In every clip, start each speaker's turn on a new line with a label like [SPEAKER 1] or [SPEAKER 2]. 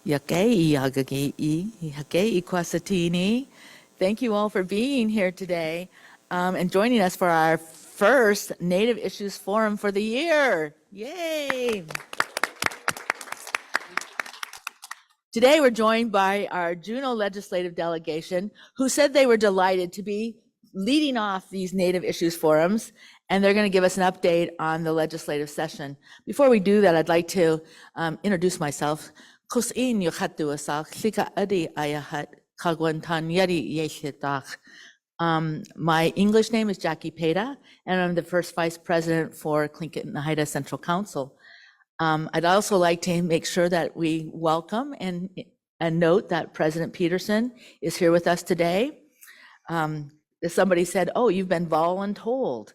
[SPEAKER 1] Thank you all for being here today and joining us for our first Native Issues Forum for the year. Yay! Today we're joined by our Juneau legislative delegation who said they were delighted to be leading off these Native Issues Forums, and they're going to give us an update on the legislative session. Before we do that, I'd like to introduce myself. My English name is Jackie Peda, and I'm the first vice president for Tlingit and Haida Central Council. I'd also like to make sure that we welcome and note that President Peterson is here with us today. Somebody said, "Oh, you've been voluntold,"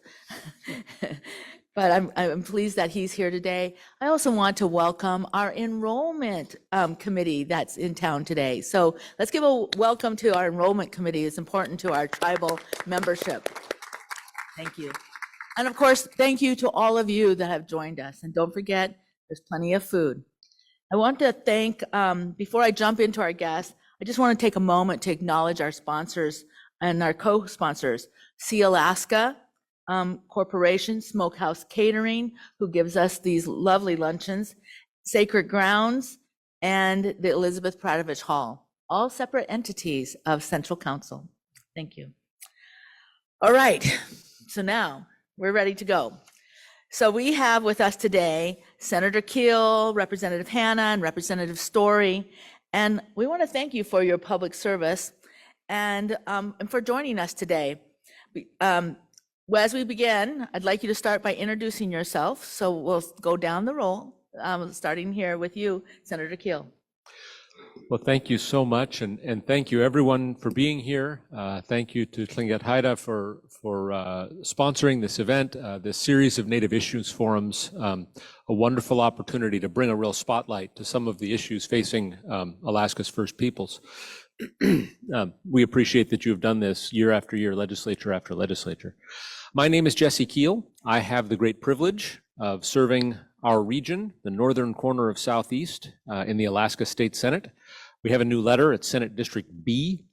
[SPEAKER 1] but I'm pleased that he's here today. I also want to welcome our enrollment committee that's in town today. So let's give a welcome to our enrollment committee. It's important to our tribal membership. Thank you. And of course, thank you to all of you that have joined us. And don't forget, there's plenty of food. I want to thank, before I jump into our guests, I just want to take a moment to acknowledge our sponsors and our co-sponsors, Sea Alaska Corporation, Smokehouse Catering, who gives us these lovely luncheons, Sacred Grounds, and the Elizabeth Pradovich Hall, all separate entities of Central Council. Thank you. All right, so now we're ready to go. So we have with us today Senator Keel, Representative Hanna, and Representative Story, and we want to thank you for your public service and for joining us today. As we begin, I'd like you to start by introducing yourself. So we'll go down the roll, starting here with you, Senator Keel.
[SPEAKER 2] Well, thank you so much, and thank you everyone for being here. Thank you to Tlingit Haida for sponsoring this event, this series of Native Issues Forums, a wonderful opportunity to bring a real spotlight to some of the issues facing Alaska's First Peoples. We appreciate that you have done this year after year, legislature after legislature. My name is Jesse Keel. I have the great privilege of serving our region, the northern corner of Southeast, in the Alaska State Senate. We have a new letter at Senate District B,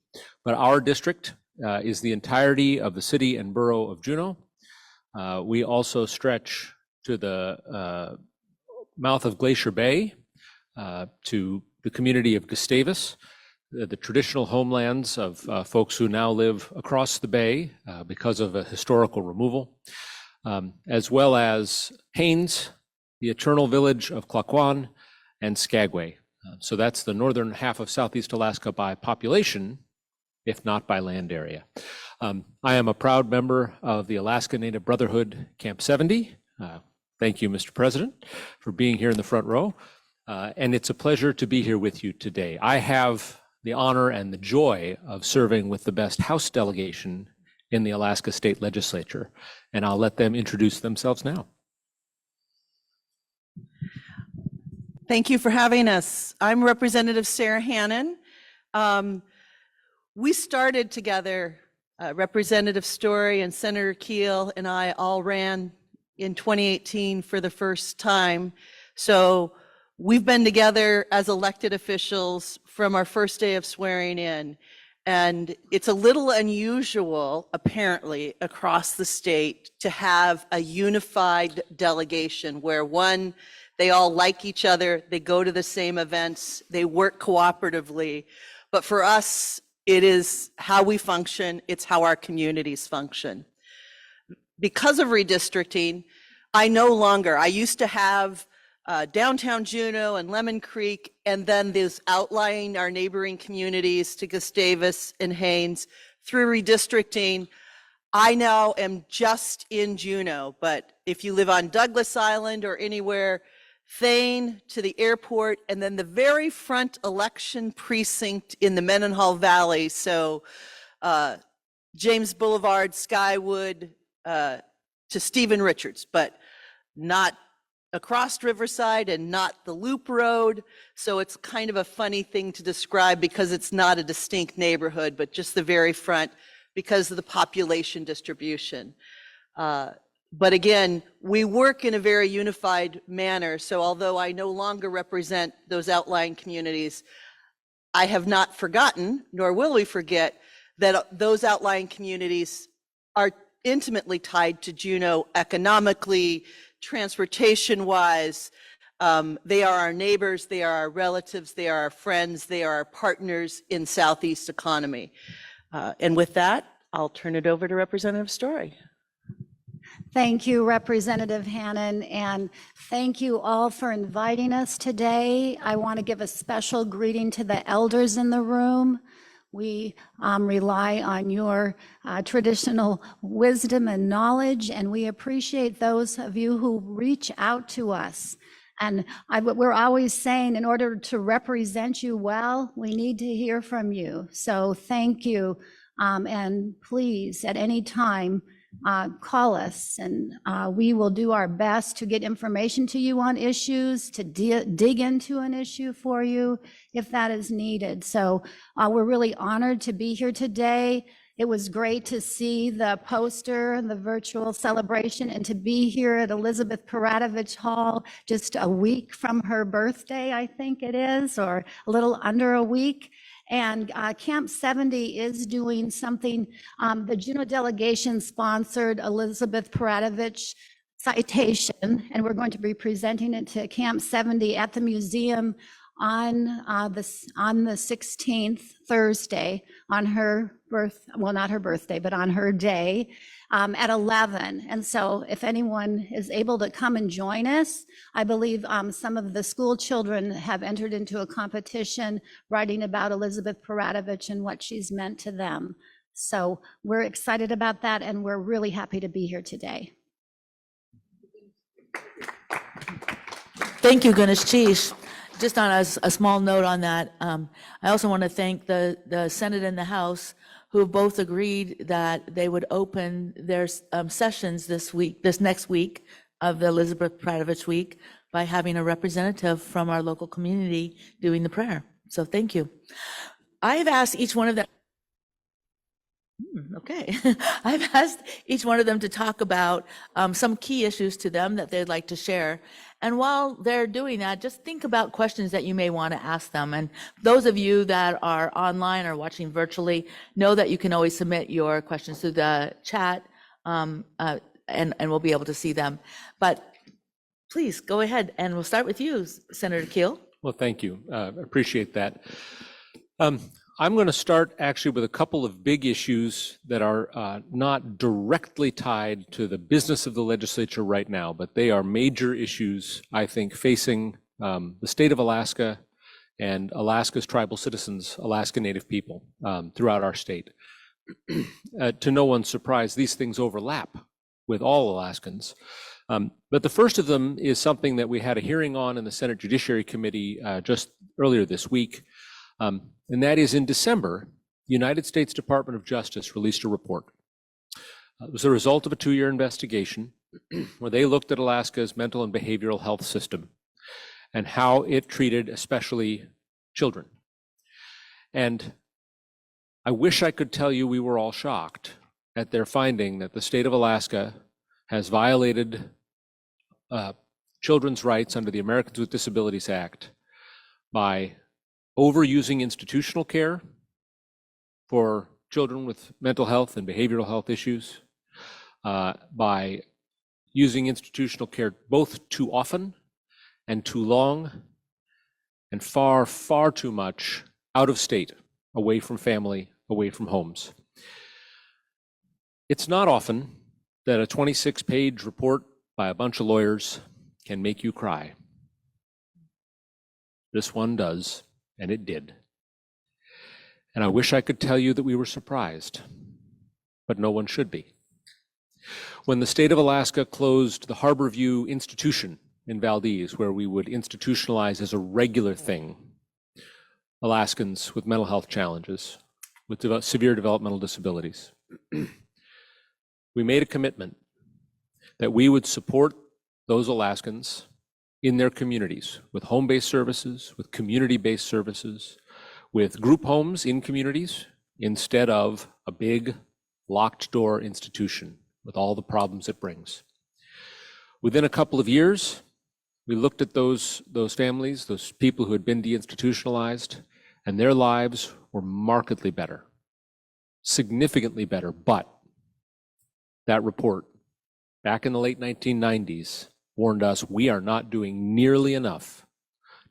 [SPEAKER 2] but our district is the entirety of the city and borough of Juneau. We also stretch to the mouth of Glacier Bay, to the community of Gustavus, the traditional homelands of folks who now live across the bay because of a historical removal, as well as Haines, the eternal village of Claquan, and Skagway. So that's the northern half of Southeast Alaska by population, if not by land area. I am a proud member of the Alaska Native Brotherhood Camp 70. Thank you, Mr. President, for being here in the front row. And it's a pleasure to be here with you today. I have the honor and the joy of serving with the best House delegation in the Alaska State Legislature, and I'll let them introduce themselves now.
[SPEAKER 3] Thank you for having us. I'm Representative Sarah Hannon. We started together, Representative Story and Senator Keel and I all ran in 2018 for the first time. So we've been together as elected officials from our first day of swearing in. And it's a little unusual, apparently, across the state to have a unified delegation where they all like each other, they go to the same events, they work cooperatively. But for us, it is how we function, it's how our communities function. Because of redistricting, I used to have downtown Juneau and Lemon Creek, and then these outlying our neighboring communities to Gustavus and Haines. Through redistricting, I now am just in Juneau, but if you live on Douglas Island or anywhere, Thane to the airport, and then the very front election precinct in the Mendenhall Valley, so James Boulevard, Skywood, to Stephen Richards, but not across Riverside and not the Loop Road. So it's kind of a funny thing to describe because it's not a distinct neighborhood, but just the very front because of the population distribution. But again, we work in a very unified manner. So although I no longer represent those outlying communities, I have not forgotten, nor will we forget, that those outlying communities are intimately tied to Juneau economically, transportation-wise. They are our neighbors, they are our relatives, they are our friends, they are our partners in Southeast economy. And with that, I'll turn it over to Representative Story.
[SPEAKER 4] Thank you, Representative Hannan, and thank you all for inviting us today. I want to give a special greeting to the elders in the room. We rely on your traditional wisdom and knowledge, and we appreciate those of you who reach out to us. And we're always saying, in order to represent you well, we need to hear from you. So thank you, and please, at any time, call us, and we will do our best to get information to you on issues, to dig into an issue for you if that is needed. So we're really honored to be here today. It was great to see the poster and the virtual celebration and to be here at Elizabeth Paratovich Hall just a week from her birthday, I think it is, or a little under a week. And Camp 70 is doing something. The Juneau delegation sponsored Elizabeth Paratovich citation, and we're going to be presenting it to Camp 70 at the museum on the 16th, Thursday, on her not her birthday, but on her day, at 11. And so if anyone is able to come and join us, I believe some of the school children have entered into a competition writing about Elizabeth Paratovich and what she's meant to them. So we're excited about that, and we're really happy to be here today.
[SPEAKER 1] Thank you, Gunalchéesh. Just on a small note on that, I also want to thank the Senate and the House, who have both agreed that they would open their sessions this next week of the Elizabeth Paratovich Week by having a representative from our local community doing the prayer. So thank you. I have asked each one of them. Okay, I've asked each one of them to talk about some key issues to them that they'd like to share. And while they're doing that, just think about questions that you may want to ask them. And those of you that are online or watching virtually know that you can always submit your questions through the chat, and we'll be able to see them. But please go ahead, and we'll start with you, Senator Keel.
[SPEAKER 2] Well, thank you. Appreciate that. I'm going to start actually with a couple of big issues that are not directly tied to the business of the legislature right now, but they are major issues, I think, facing the state of Alaska and Alaska's tribal citizens, Alaska Native people throughout our state. To no one's surprise, these things overlap with all Alaskans. But the first of them is something that we had a hearing on in the Senate Judiciary Committee just earlier this week. And that is, in December, the United States Department of Justice released a report. It was the result of a 2-year investigation where they looked at Alaska's mental and behavioral health system and how it treated especially children. And I wish I could tell you we were all shocked at their finding that the state of Alaska has violated children's rights under the Americans with Disabilities Act by overusing institutional care for children with mental health and behavioral health issues, by using institutional care both too often and too long, and far, far too much out of state, away from family, away from homes. It's not often that a 26-page report by a bunch of lawyers can make you cry. This one does. And it did. And I wish I could tell you that we were surprised, but no one should be. When the state of Alaska closed the Harborview Institution in Valdez, where we would institutionalize as a regular thing Alaskans with mental health challenges, with severe developmental disabilities, we made a commitment that we would support those Alaskans in their communities with home-based services, with community-based services, with group homes in communities instead of a big locked door institution with all the problems it brings. Within a couple of years, we looked at those families, those people who had been deinstitutionalized, and their lives were markedly better, significantly better. But that report, back in the late 1990s, warned us we are not doing nearly enough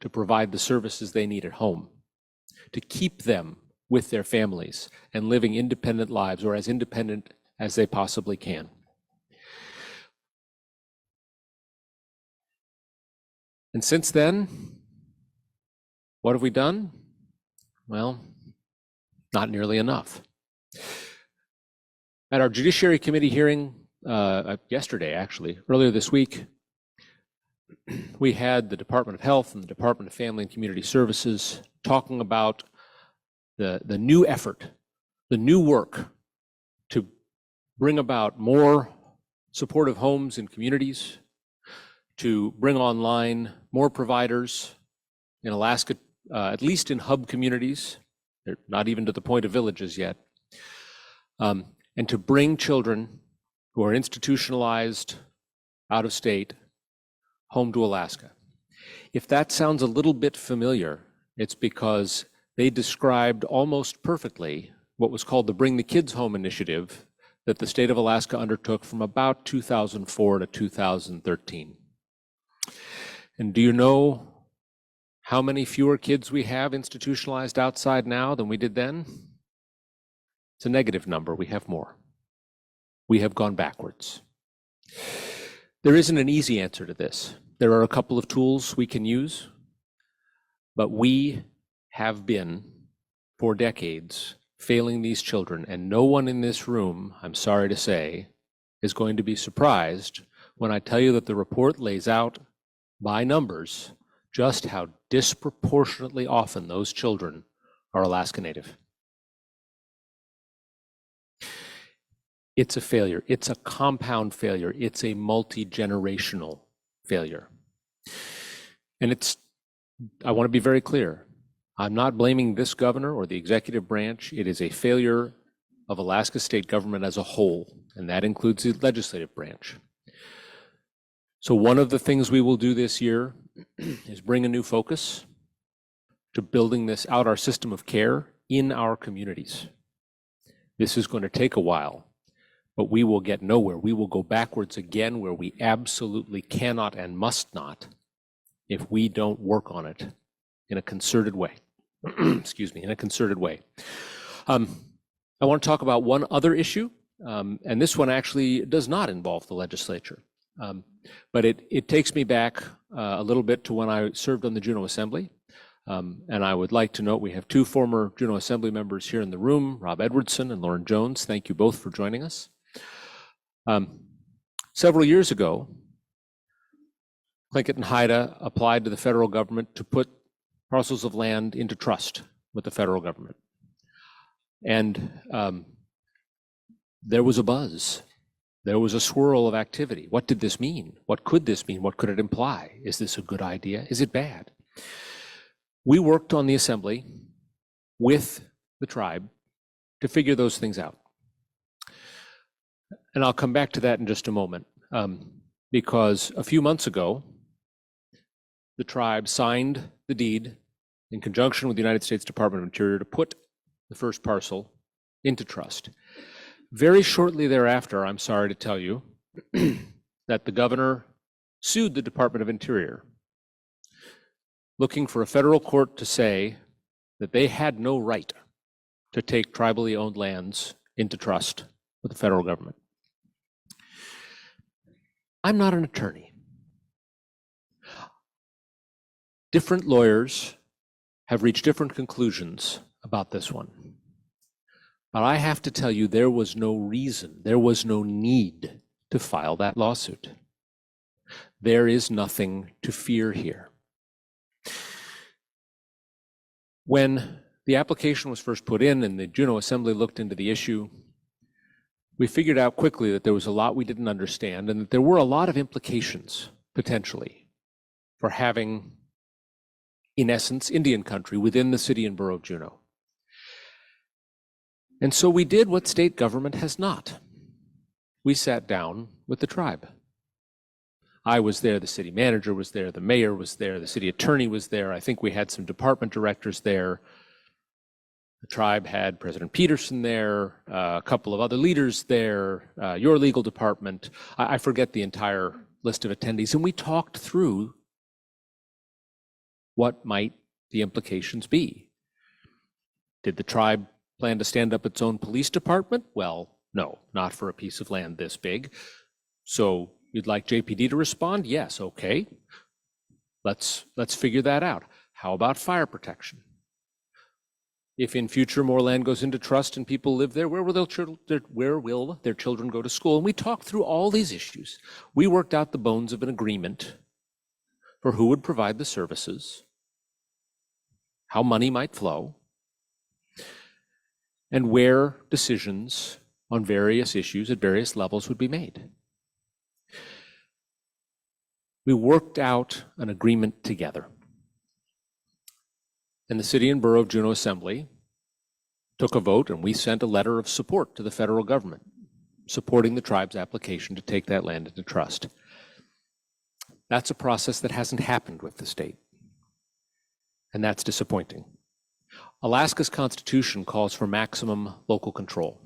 [SPEAKER 2] to provide the services they need at home, to keep them with their families and living independent lives, or as independent as they possibly can. And since then, what have we done? Well, not nearly enough. At our Judiciary Committee hearing yesterday, actually, earlier this week, we had the Department of Health and the Department of Family and Community Services talking about the new effort, the new work to bring about more supportive homes and communities, to bring online more providers in Alaska, at least in hub communities. They're not even to the point of villages yet, and to bring children who are institutionalized out of state home to Alaska. If that sounds a little bit familiar, it's because they described almost perfectly what was called the Bring the Kids Home initiative that the state of Alaska undertook from about 2004 to 2013. And do you know how many fewer kids we have institutionalized outside now than we did then? It's a negative number. We have more. We have gone backwards. There isn't an easy answer to this. There are a couple of tools we can use, but we have been, for decades, failing these children, and no one in this room, I'm sorry to say, is going to be surprised when I tell you that the report lays out by numbers just how disproportionately often those children are Alaska Native. It's a failure. It's a compound failure. It's a multi-generational failure. And I want to be very clear. I'm not blaming this governor or the executive branch. It is a failure of Alaska state government as a whole, and that includes the legislative branch. So one of the things we will do this year is bring a new focus to building this out, our system of care in our communities. This is going to take a while, but we will get nowhere. We will go backwards again where we absolutely cannot and must not if we don't work on it in a concerted way. Excuse me, in a concerted way. I want to talk about one other issue, and this one actually does not involve the legislature. But it takes me back a little bit to when I served on the Juneau Assembly. And I would like to note we have two former Juneau Assembly members here in the room, Rob Edwardson and Lauren Jones. Thank you both for joining us. Several years ago, Tlingit and Haida applied to the federal government to put parcels of land into trust with the federal government. And there was a buzz. There was a swirl of activity. What did this mean? What could this mean? What could it imply? Is this a good idea? Is it bad? We worked on the assembly with the tribe to figure those things out. And I'll come back to that in just a moment, because a few months ago, the tribe signed the deed in conjunction with the United States Department of Interior to put the first parcel into trust. Very shortly thereafter, I'm sorry to tell you, that the governor sued the Department of Interior, looking for a federal court to say that they had no right to take tribally owned lands into trust with the federal government. I'm not an attorney. Different lawyers have reached different conclusions about this one. But I have to tell you, there was no reason, there was no need to file that lawsuit. There is nothing to fear here. When the application was first put in and the Juneau Assembly looked into the issue, we figured out quickly that there was a lot we didn't understand and that there were a lot of implications, potentially, for having, in essence, Indian country within the city and borough of Juneau. And so we did what state government has not. We sat down with the tribe. I was there, the city manager was there, the mayor was there, the city attorney was there. I think we had some department directors there. The tribe had President Peterson there, a couple of other leaders there, your legal department. I forget the entire list of attendees. And we talked through what might the implications be. Did the tribe plan to stand up its own police department? Well, no, not for a piece of land this big. So you'd like JPD to respond? Yes, okay. Let's figure that out. How about fire protection? If in future more land goes into trust and people live there, where will their children go to school? And we talked through all these issues. We worked out the bones of an agreement for who would provide the services, how money might flow, and where decisions on various issues at various levels would be made. We worked out an agreement together. And the City and Borough of Juneau Assembly took a vote, and we sent a letter of support to the federal government, supporting the tribe's application to take that land into trust. That's a process that hasn't happened with the state, and that's disappointing. Alaska's constitution calls for maximum local control.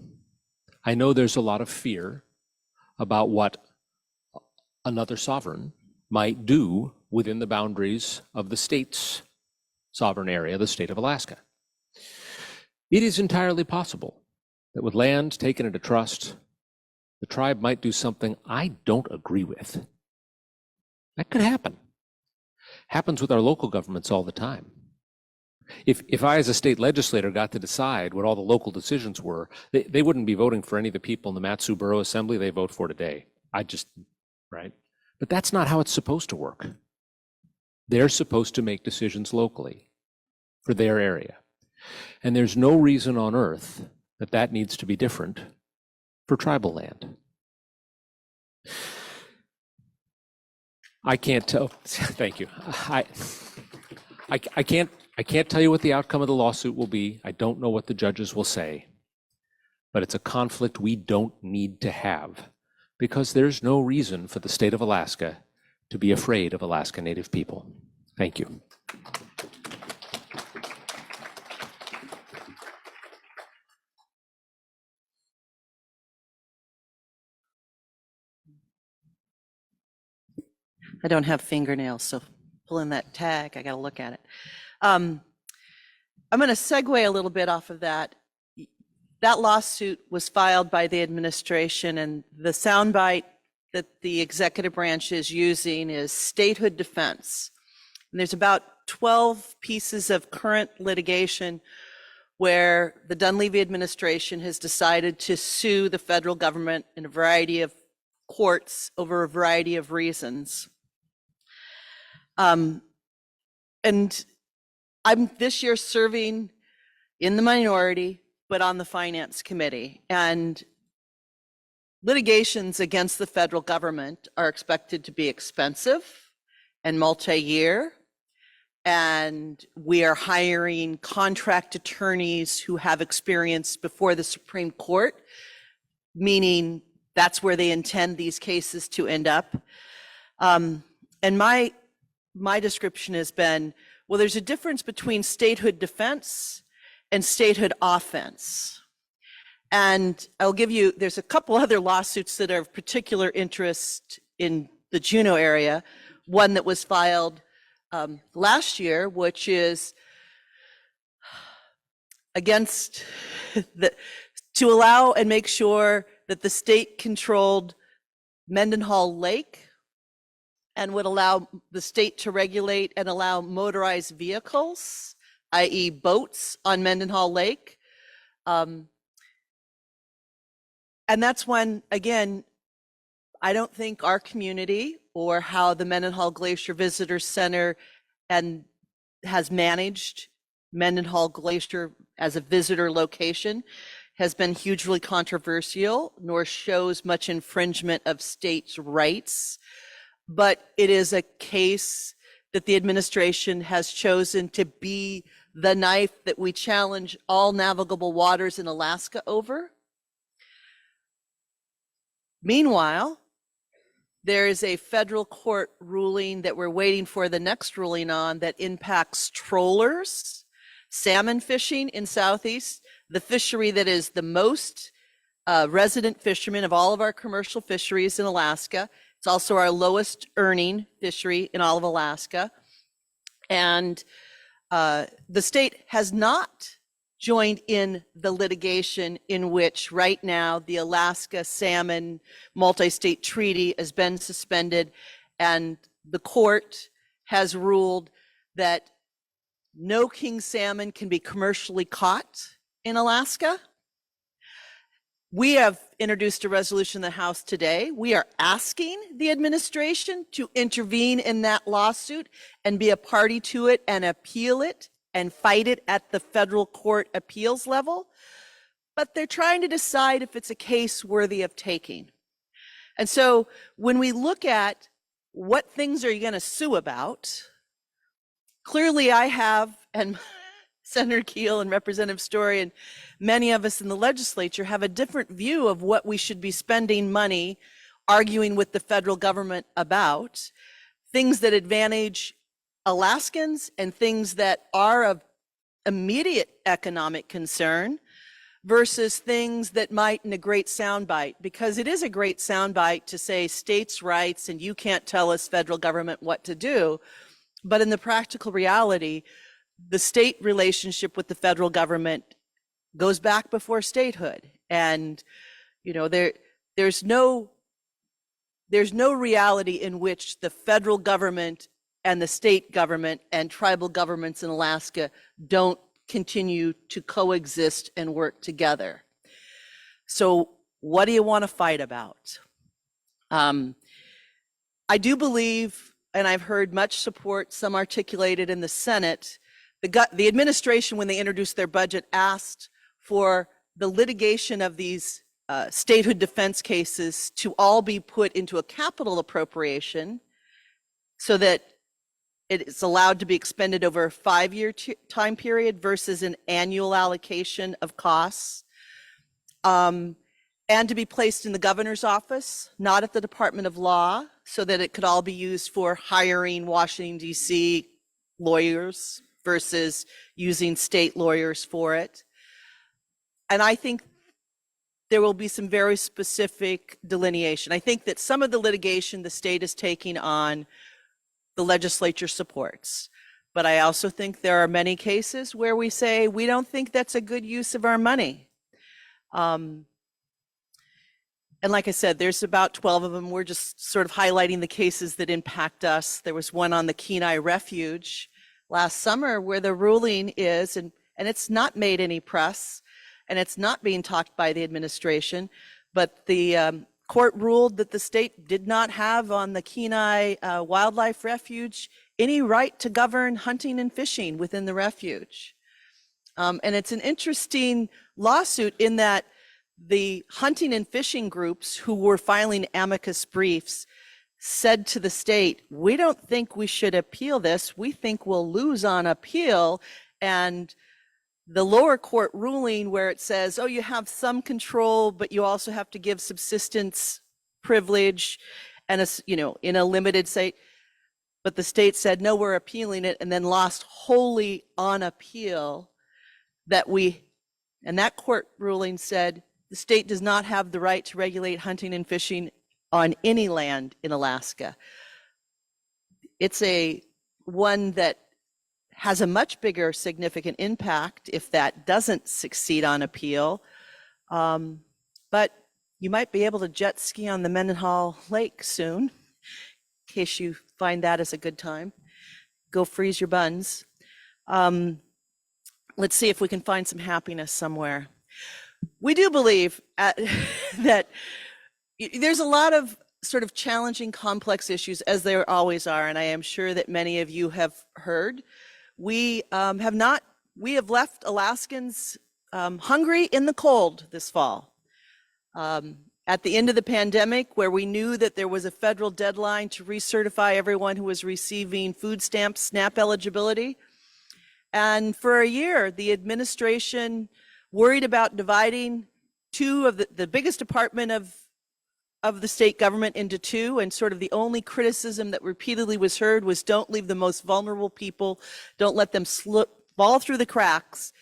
[SPEAKER 2] I know there's a lot of fear about what another sovereign might do within the boundaries of the state's sovereign area, the state of Alaska. It is entirely possible that with land taken into trust, the tribe might do something I don't agree with. That could happen. Happens with our local governments all the time. If I, as a state legislator, got to decide what all the local decisions were, they wouldn't be voting for any of the people in the Mat-Su Borough Assembly they vote for today. Right? But that's not how it's supposed to work. They're supposed to make decisions locally for their area. And there's no reason on earth that that needs to be different for tribal land. I can't tell, thank you. I can't tell you what the outcome of the lawsuit will be. I don't know what the judges will say, but it's a conflict we don't need to have because there's no reason for the state of Alaska to be afraid of Alaska Native people. Thank you.
[SPEAKER 3] I don't have fingernails, so pulling that tag, I got to look at it. I'm going to segue a little bit off of that. That lawsuit was filed by the administration, and the soundbite that the executive branch is using is statehood defense. And there's about 12 pieces of current litigation where the Dunleavy administration has decided to sue the federal government in a variety of courts over a variety of reasons. And I'm this year serving in the minority, but on the finance committee. And litigations against the federal government are expected to be expensive and multi-year. And we are hiring contract attorneys who have experience before the Supreme Court, meaning that's where they intend these cases to end up. And my description has been, well, there's a difference between statehood defense and statehood offense. And I'll give you, there's a couple other lawsuits that are of particular interest in the Juneau area. One that was filed last year, which is against to allow and make sure that the state controlled Mendenhall Lake and would allow the state to regulate and allow motorized vehicles, i.e. boats on Mendenhall Lake. And that's when, again, I don't think our community or how the Mendenhall Glacier Visitor Center has managed Mendenhall Glacier as a visitor location has been hugely controversial, nor shows much infringement of states' rights. But it is a case that the administration has chosen to be the knife that we challenge all navigable waters in Alaska over. Meanwhile, There is a federal court ruling that we're waiting for the next ruling on that impacts trollers, salmon fishing in Southeast, the fishery that is the most resident fishermen of all of our commercial fisheries in Alaska. It's also our lowest earning fishery in all of Alaska. And the state has not joined in the litigation in which right now the Alaska Salmon Multi-State Treaty has been suspended, and the court has ruled that no king salmon can be commercially caught in Alaska. We have introduced a resolution in the House today. We are asking the administration to intervene in that lawsuit and be a party to it and appeal it and fight it at the federal court appeals level. But they're trying to decide if it's a case worthy of taking. And so when we look at what things are you going to sue about, clearly I have, and Senator Keel and Representative Story and many of us in the legislature have a different view of what we should be spending money arguing with the federal government about, things that advantage Alaskans and things that are of immediate economic concern versus things that might in a great soundbite, because it is a great soundbite to say states' rights and you can't tell us federal government what to do. But in the practical reality, the state relationship with the federal government goes back before statehood. And, you know, there's no reality in which the federal government and the state government and tribal governments in Alaska don't continue to coexist and work together. So what do you want to fight about? I do believe, and I've heard much support, some articulated in the Senate, the administration, when they introduced their budget, asked for the litigation of these statehood defense cases to all be put into a capital appropriation so that it is allowed to be expended over a 5-year time period versus an annual allocation of costs, and to be placed in the governor's office, not at the Department of Law, so that it could all be used for hiring Washington, D.C. lawyers versus using state lawyers for it. And I think there will be some very specific delineation. I think that some of the litigation the state is taking on, the legislature supports. But I also think there are many cases where we say, we don't think that's a good use of our money. And like I said, there's about 12 of them. We're just sort of highlighting the cases that impact us. There was one on the Kenai Refuge last summer where the ruling is, and it's not made any press, and it's not being talked by the administration, but the court ruled that the state did not have on the Kenai Wildlife Refuge any right to govern hunting and fishing within the refuge. And it's an interesting lawsuit in that the hunting and fishing groups who were filing amicus briefs said to the state, we don't think we should appeal this. We think we'll lose on appeal. And the lower court ruling where it says, oh, you have some control, but you also have to give subsistence privilege and, in a limited state. But the state said, no, we're appealing it, and then lost wholly on appeal and that court ruling said the state does not have the right to regulate hunting and fishing on any land in Alaska. It's one that has a much bigger significant impact if that doesn't succeed on appeal. But you might be able to jet ski on the Mendenhall Lake soon, in case you find that as a good time. Go freeze your buns. Let's see if we can find some happiness somewhere. We do believe that there's a lot of sort of challenging, complex issues, as there always are, and I am sure that many of you have heard. We have left Alaskans hungry in the cold this fall. At the end of the pandemic, where we knew that there was a federal deadline to recertify everyone who was receiving food stamps, SNAP eligibility. And for a year, the administration worried about dividing two of the biggest department of of the state government into two, and sort of the only criticism that repeatedly was heard was don't leave the most vulnerable people, don't let them fall through the cracks.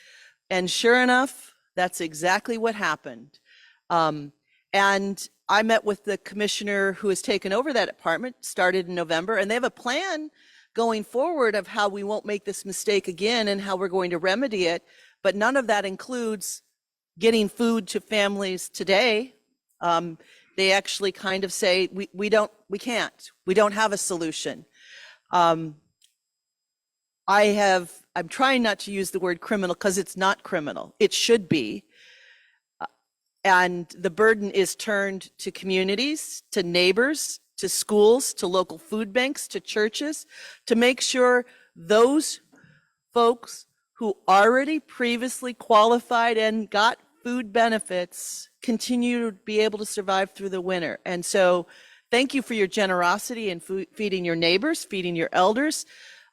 [SPEAKER 3] And sure enough, that's exactly what happened. And I met with the commissioner who has taken over that department, started in November, and they have a plan going forward of how we won't make this mistake again and how we're going to remedy it. But none of that includes getting food to families today. They actually kind of say, we can't, we don't have a solution. I'm trying not to use the word criminal because it's not criminal. It should be. And the burden is turned to communities, to neighbors, to schools, to local food banks, to churches, to make sure those folks who already previously qualified and got food benefits continue to be able to survive through the winter. And so thank you for your generosity in feeding your neighbors, feeding your elders,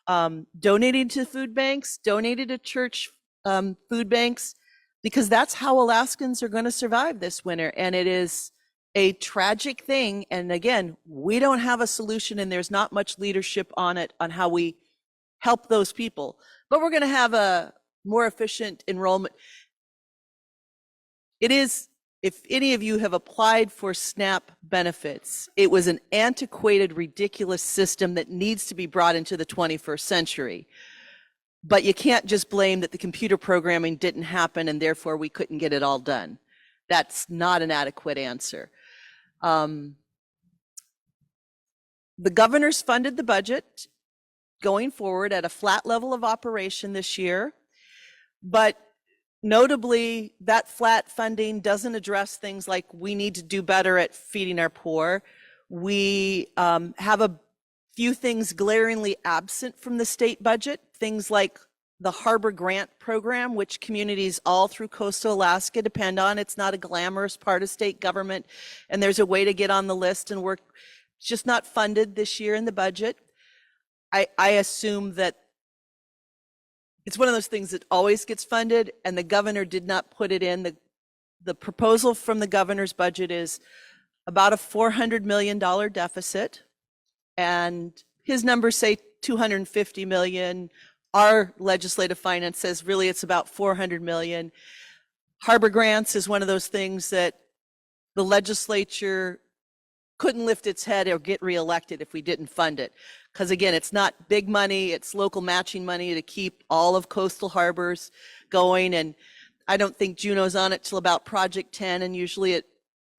[SPEAKER 3] donating to food banks, donating to church food banks, because that's how Alaskans are going to survive this winter. And it is a tragic thing. And again, we don't have a solution, and there's not much leadership on it, on how we help those people. But we're going to have a more efficient enrollment. It is, if any of you have applied for SNAP benefits, it was an antiquated, ridiculous system that needs to be brought into the 21st century. But you can't just blame that the computer programming didn't happen and therefore we couldn't get it all done. That's not an adequate answer. The governor's funded the budget going forward at a flat level of operation this year, but notably that flat funding doesn't address things like we need to do better at feeding our poor. We have a few things glaringly absent from the state budget, things like the harbor grant program, which communities all through coastal Alaska depend on. It's not a glamorous part of state government, and there's a way to get on the list and work. It's just not funded this year in the budget. I assume that it's one of those things that always gets funded, and the governor did not put it in. The proposal from the governor's budget is about a $400 million deficit, and his numbers say 250 million. Our legislative finance says really it's about 400 million. Harbor grants is one of those things that the legislature couldn't lift its head or get reelected if we didn't fund it. Because again, it's not big money, it's local matching money to keep all of coastal harbors going. And I don't think Juneau's on it till about Project 10, and usually it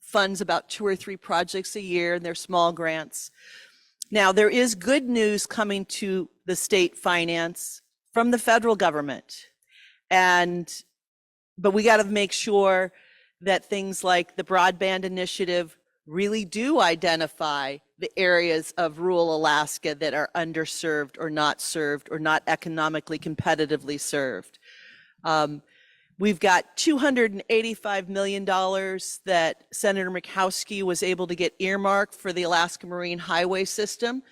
[SPEAKER 3] funds about 2 or 3 projects a year, and they're small grants. Now, there is good news coming to the state finance from the federal government. But we got to make sure that things like the broadband initiative really do identify the areas of rural Alaska that are underserved or not served or not economically competitively served. We've got $285 million that Senator Murkowski was able to get earmarked for the Alaska Marine Highway System.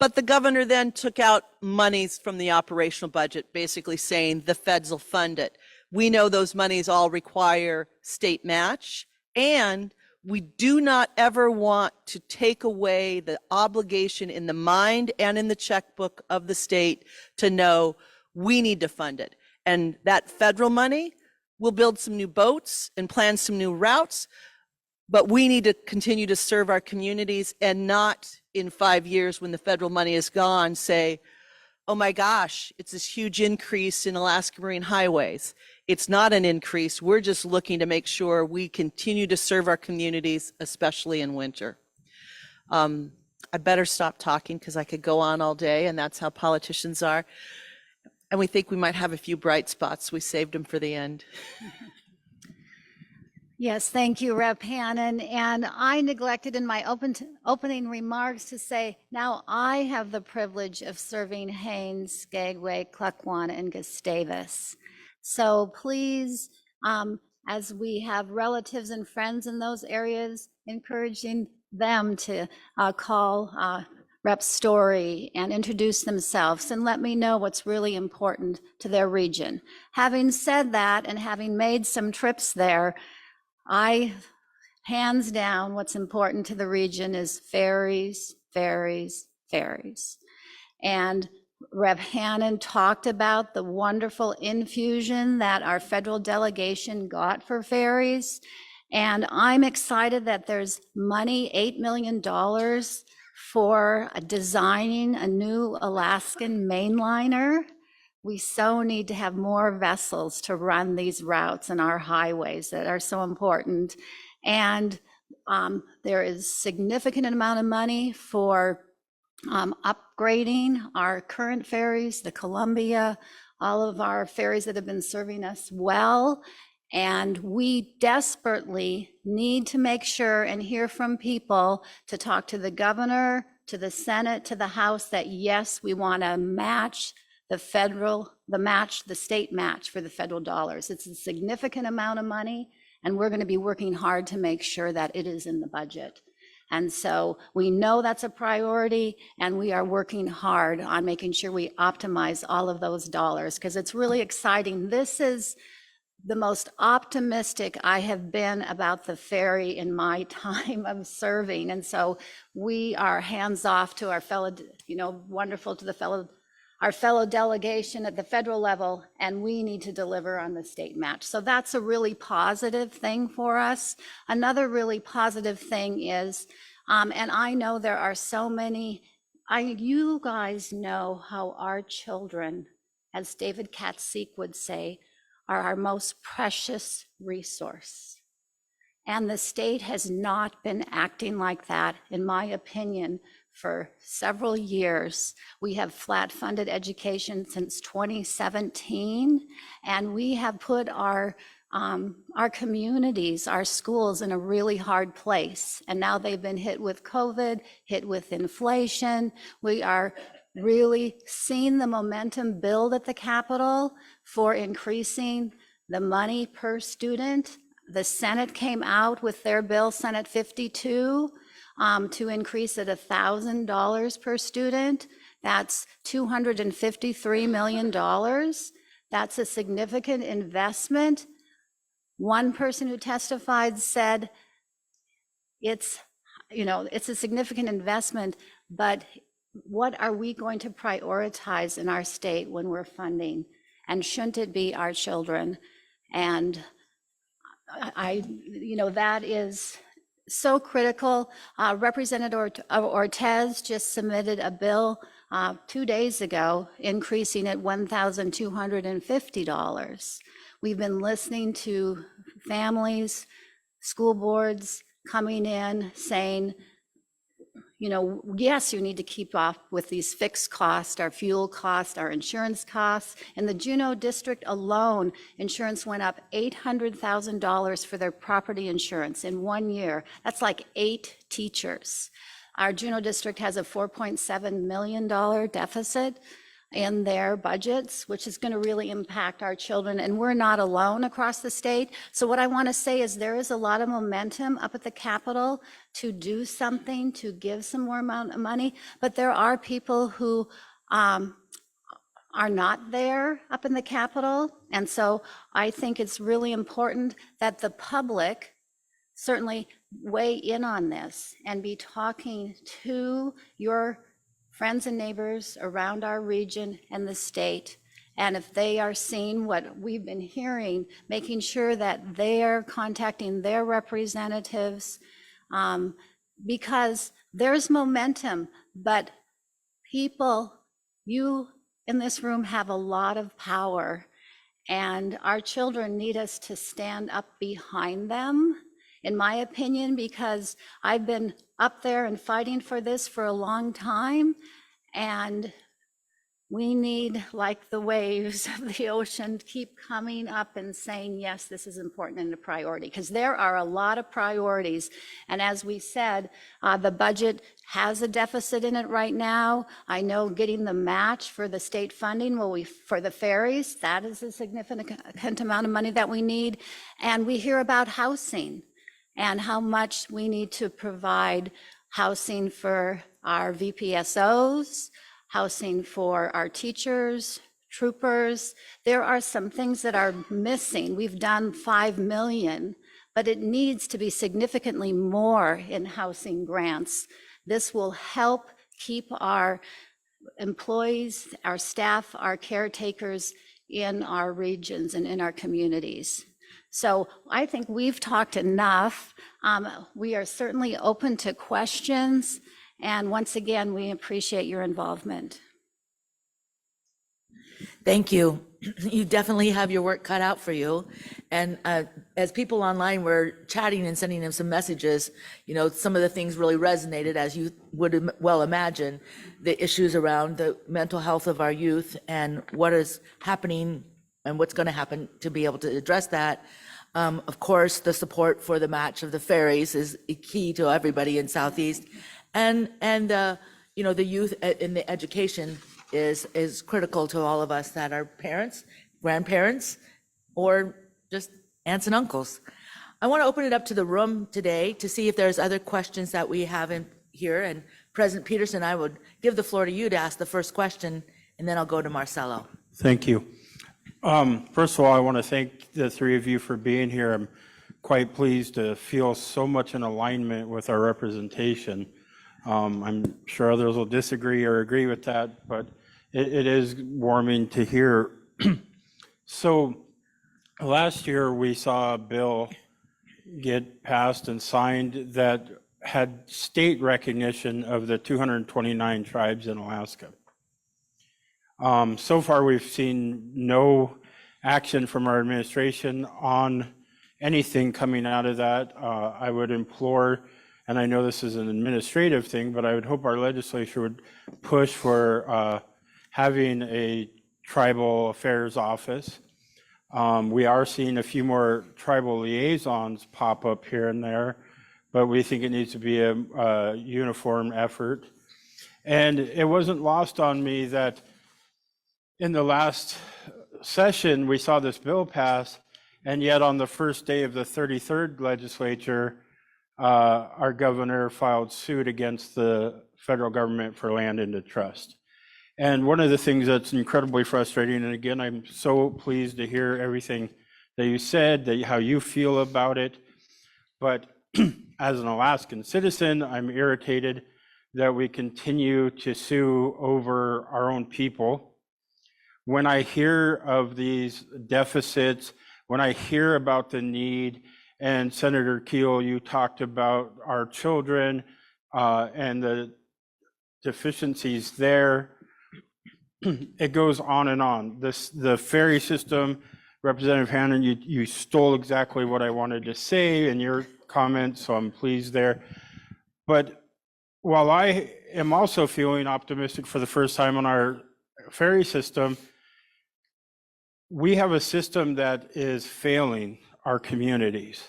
[SPEAKER 3] But the governor then took out monies from the operational budget, basically saying the feds will fund it. We know those monies all require state match, and we do not ever want to take away the obligation in the mind and in the checkbook of the state to know we need to fund it. And that federal money will build some new boats and plan some new routes, but we need to continue to serve our communities and not in 5 years when the federal money is gone say, oh my gosh, it's this huge increase in Alaska Marine Highways. It's not an increase. We're just looking to make sure we continue to serve our communities, especially in winter. I better stop talking because I could go on all day, and that's how politicians are. And we think we might have a few bright spots. We saved them for the end.
[SPEAKER 4] Yes, thank you, Rep. Hannon. And I neglected in my opening remarks to say, now I have the privilege of serving Haines, Skagway, Klukwan, and Gustavus. So please, as we have relatives and friends in those areas, encouraging them to call Rep. Story and introduce themselves and let me know what's really important to their region. Having said that, and having made some trips there, I hands down, what's important to the region is ferries, ferries, ferries. And Rev. Hannon talked about the wonderful infusion that our federal delegation got for ferries. And I'm excited that there's money, $8 million for designing a new Alaskan mainliner. We so need to have more vessels to run these routes and our highways that are so important. And there is significant amount of money for upgrading our current ferries, the Columbia, all of our ferries that have been serving us well. And we desperately need to make sure and hear from people to talk to the governor, to the Senate, to the House, that yes, we want to match the state match for the federal dollars. It's a significant amount of money, and we're going to be working hard to make sure that it is in the budget. And so we know that's a priority, and we are working hard on making sure we optimize all of those dollars, because it's really exciting. This is the most optimistic I have been about the ferry in my time of serving. And so we are hands off to our fellow, wonderful to our fellow delegation at the federal level, and we need to deliver on the state match. So that's a really positive thing for us. Another really positive thing is, and I know there are so many, you guys know how our children, as David Katzik would say, are our most precious resource. And the state has not been acting like that, in my opinion, for several years. We have flat funded education since 2017, and we have put our communities, our schools in a really hard place. And now they've been hit with COVID, hit with inflation. We are really seeing the momentum build at the Capitol for increasing the money per student. The Senate came out with their bill, Senate 52, to increase it $1,000 per student. That's $253 million. That's a significant investment. One person who testified said it's a significant investment, but what are we going to prioritize in our state when we're funding? And shouldn't it be our children? And that is so critical. Representative Ortiz just submitted a bill 2 days ago, increasing it $1,250. We've been listening to families, school boards coming in saying, yes, you need to keep up with these fixed costs, our fuel costs, our insurance costs. In the Juneau district alone, insurance went up $800,000 for their property insurance in 1 year. That's like 8 teachers. Our Juneau district has a $4.7 million deficit in their budgets, which is going to really impact our children. And we're not alone across the state. So what I want to say is there is a lot of momentum up at the Capitol to do something, to give some more amount of money. But there are people who are not there up in the Capitol. And so I think it's really important that the public certainly weigh in on this and be talking to your friends and neighbors around our region and the state. And if they are seeing what we've been hearing, making sure that they're contacting their representatives, because there's momentum, but people, you in this room have a lot of power, and our children need us to stand up behind them, in my opinion, because I've been up there and fighting for this for a long time, and we need, like the waves of the ocean, keep coming up and saying, yes, this is important and a priority, because there are a lot of priorities. And as we said, the budget has a deficit in it right now. I know getting the match for the state funding for the ferries, that is a significant amount of money that we need. And we hear about housing and how much we need to provide housing for our VPSOs, housing for our teachers, troopers. There are some things that are missing. We've done 5 million, but it needs to be significantly more in housing grants. This will help keep our employees, our staff, our caretakers in our regions and in our communities. So I think we've talked enough. We are certainly open to questions. And once again, we appreciate your involvement.
[SPEAKER 1] Thank you. You definitely have your work cut out for you. And as people online were chatting and sending them some messages, you know, some of the things really resonated, as you would well imagine, the issues around the mental health of our youth and what is happening and what's going to happen to be able to address that. Of course, the support for the match of the ferries is key to everybody in Southeast. And you know, the youth in the education is critical to all of us that are parents, grandparents, or just aunts and uncles. I want to open it up to the room today to see if there's other questions that we have in here. And President Peterson, I would give the floor to you to ask the first question, and then I'll go to Marcelo.
[SPEAKER 5] Thank you. First of all, I want to thank the three of you for being here. I'm quite pleased to feel so much in alignment with our representation. I'm sure others will disagree or agree with that, but it is warming to hear. So last year we saw a bill get passed and signed that had state recognition of the 229 tribes in Alaska. So far we've seen no action from our administration on anything coming out of that. I would implore, and I know this is an administrative thing, but I would hope our legislature would push for having a tribal affairs office. We are seeing a few more tribal liaisons pop up here and there, but we think it needs to be a uniform effort. And it wasn't lost on me that in the last session, we saw this bill pass, and yet on the first day of the 33rd legislature, our governor filed suit against the federal government for land into trust. And one of the things that's incredibly frustrating, and again, I'm so pleased to hear everything that you said, that how you feel about it, but as an Alaskan citizen, I'm irritated that we continue to sue over our own people. When I hear of these deficits, when I hear about the need, and Senator Keel, you talked about our children and the deficiencies there, it goes on and on. The ferry system, Representative Hannon, you stole exactly what I wanted to say in your comments, so I'm pleased there. But while I am also feeling optimistic for the first time on our ferry system, we have a system that is failing our communities.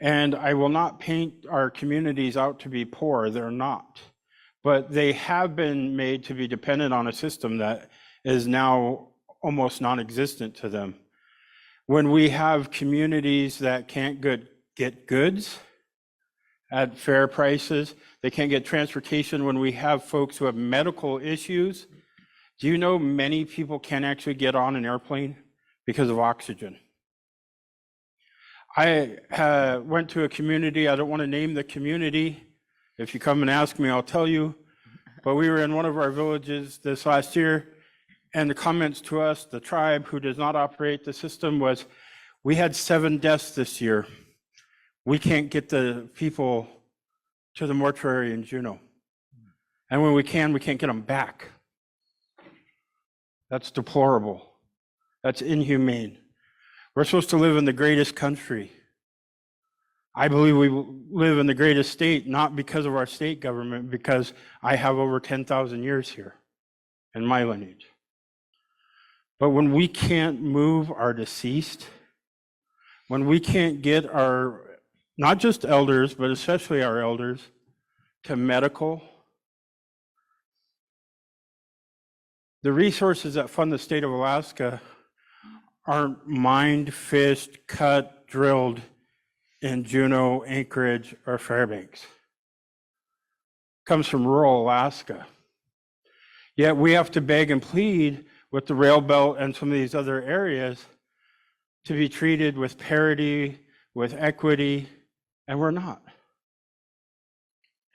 [SPEAKER 5] And I will not paint our communities out to be poor, they're not. But they have been made to be dependent on a system that is now almost non-existent to them. When we have communities that can't get goods at fair prices, they can't get transportation, when we have folks who have medical issues, do you know many people can't actually get on an airplane because of oxygen? I went to a community, I don't want to name the community. If you come and ask me, I'll tell you. But we were in one of our villages this last year, and the comments to us, the tribe who does not operate the system, was, we had 7 deaths this year. We can't get the people to the mortuary in Juneau. And when we can't get them back. That's deplorable. That's inhumane. We're supposed to live in the greatest country. I believe we live in the greatest state, not because of our state government, because I have over 10,000 years here in my lineage. But when we can't move our deceased, when we can't get our, not just elders, but especially our elders, to medical, the resources that fund the state of Alaska aren't mined, fished, cut, drilled in Juneau, Anchorage, or Fairbanks. It comes from rural Alaska. Yet we have to beg and plead with the rail belt and some of these other areas to be treated with parity, with equity, and we're not.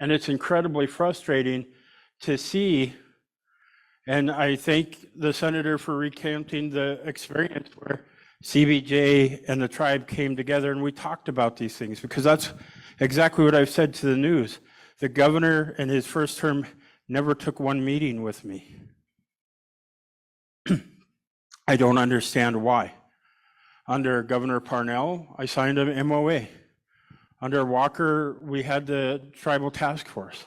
[SPEAKER 5] And it's incredibly frustrating to see, and I thank the senator for recounting the experience where CBJ and the tribe came together and we talked about these things, because that's exactly what I've said to the news. The governor in his first term never took one meeting with me. I don't understand why. Under Governor Parnell, I signed an MOA. Under Walker, we had the tribal task force.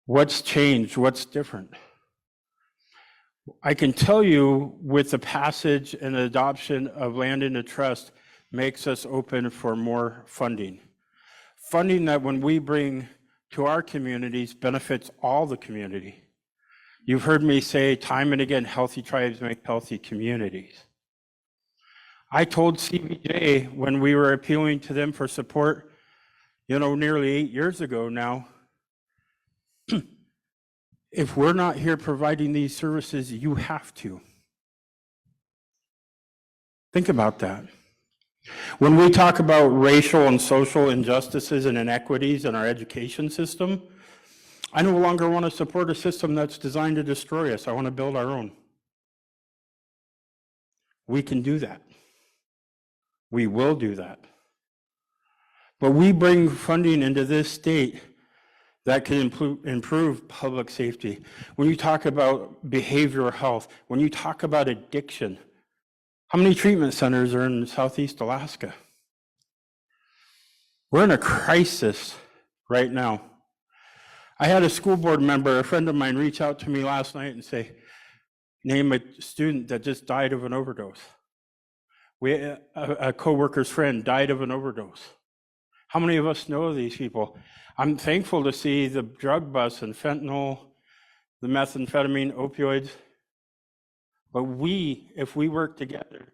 [SPEAKER 5] What's changed? What's different? I can tell you with the passage and the adoption of land into trust makes us open for more funding. Funding that when we bring to our communities benefits all the community. You've heard me say time and again, healthy tribes make healthy communities. I told CBJ when we were appealing to them for support, nearly 8 years ago now, if we're not here providing these services, you have to. Think about that. When we talk about racial and social injustices and inequities in our education system, I no longer want to support a system that's designed to destroy us. I want to build our own. We can do that. We will do that. But we bring funding into this state that can improve public safety. When you talk about behavioral health, when you talk about addiction, how many treatment centers are in Southeast Alaska? We're in a crisis right now. I had a school board member, a friend of mine, reach out to me last night and say, name a student that just died of an overdose. A coworker's friend died of an overdose. How many of us know these people? I'm thankful to see the drug bust and fentanyl, the methamphetamine, opioids. But we, if we work together,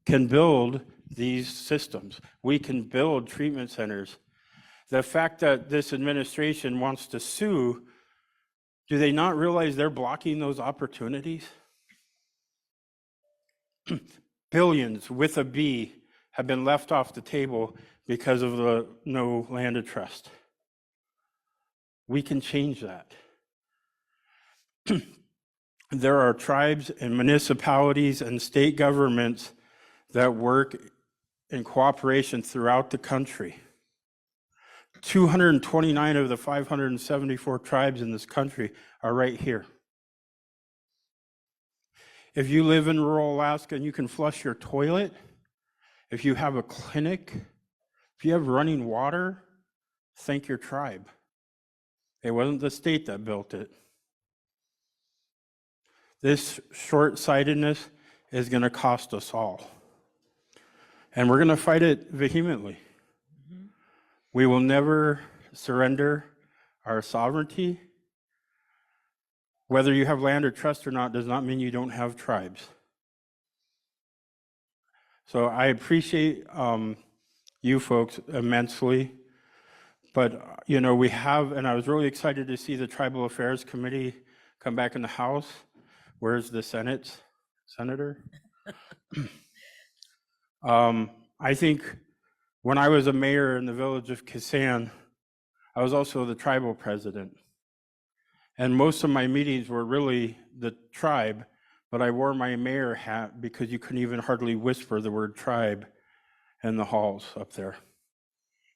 [SPEAKER 5] can build these systems. We can build treatment centers. The fact that this administration wants to sue, do they not realize they're blocking those opportunities? Billions with a B have been left off the table because of the no land of trust. We can change that. There are tribes and municipalities and state governments that work in cooperation throughout the country. 229 of the 574 tribes in this country are right here. If you live in rural Alaska and you can flush your toilet, if you have a clinic, if you have running water, thank your tribe. It wasn't the state that built it. This short-sightedness is going to cost us all. And we're going to fight it vehemently. We will never surrender our sovereignty. Whether you have land or trust or not does not mean you don't have tribes. So I appreciate you folks immensely. But, we have, and I was really excited to see the Tribal Affairs Committee come back in the House. Where's the senator? I think when I was a mayor in the village of Kisan, I was also the tribal president. And most of my meetings were really the tribe, but I wore my mayor hat because you couldn't even hardly whisper the word tribe in the halls up there.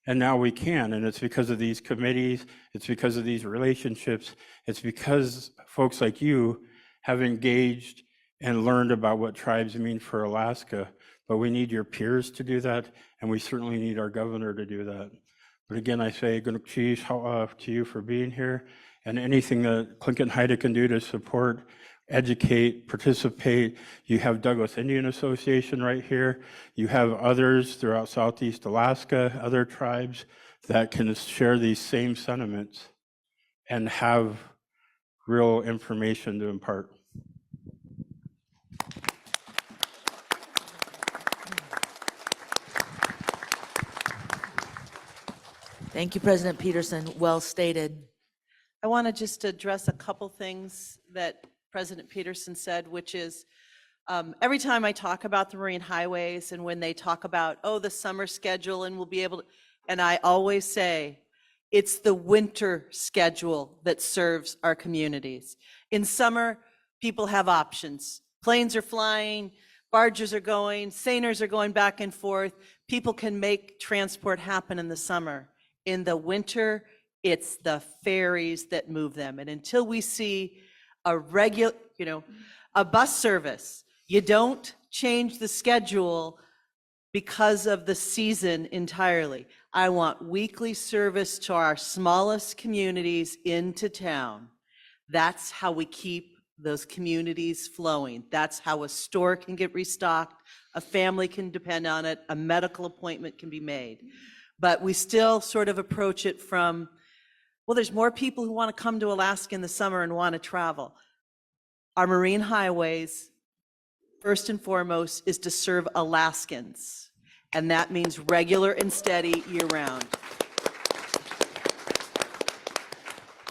[SPEAKER 5] And now we can, and it's because of these committees, it's because of these relationships, it's because folks like you have engaged and learned about what tribes mean for Alaska. But we need your peers to do that, and we certainly need our governor to do that. But again, I say Gunalchéesh, Háw'aa to you for being here, and anything that Tlingit can do to support, educate, participate. You have Douglas Indian Association right here. You have others throughout Southeast Alaska, other tribes that can share these same sentiments and have real information to impart.
[SPEAKER 1] Thank you, President Peterson. Well stated.
[SPEAKER 3] I want to just address a couple things that President Peterson said, which is every time I talk about the marine highways and when they talk about, oh, the summer schedule and we'll be able to, and I always say, it's the winter schedule that serves our communities. In summer, people have options. Planes are flying, barges are going, seiners are going back and forth. People can make transport happen in the summer. In the winter, it's the ferries that move them. And until we see a regular, a bus service, you don't change the schedule because of the season entirely. I want weekly service to our smallest communities into town. That's how we keep those communities flowing. That's how a store can get restocked, a family can depend on it, a medical appointment can be made. But we still sort of approach it from, well, there's more people who want to come to Alaska in the summer and want to travel. Our marine highways, first and foremost, is to serve Alaskans. And that means regular and steady year-round.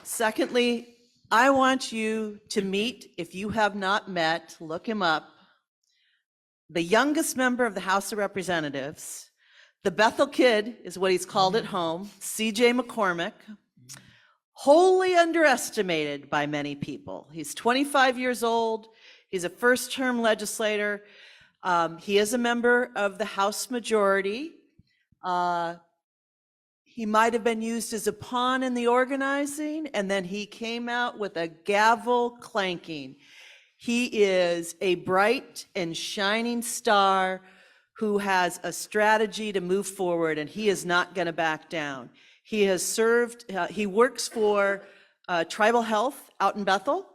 [SPEAKER 3] Secondly, I want you to meet, if you have not met, look him up, the youngest member of the House of Representatives. The Bethel Kid is what he's called at home, C.J. McCormick, wholly underestimated by many people. He's 25 years old. He's a first-term legislator. He is a member of the House majority. He might have been used as a pawn in the organizing, and then he came out with a gavel clanking. He is a bright and shining star who has a strategy to move forward, and he is not going to back down. He has served, he works for Tribal Health out in Bethel,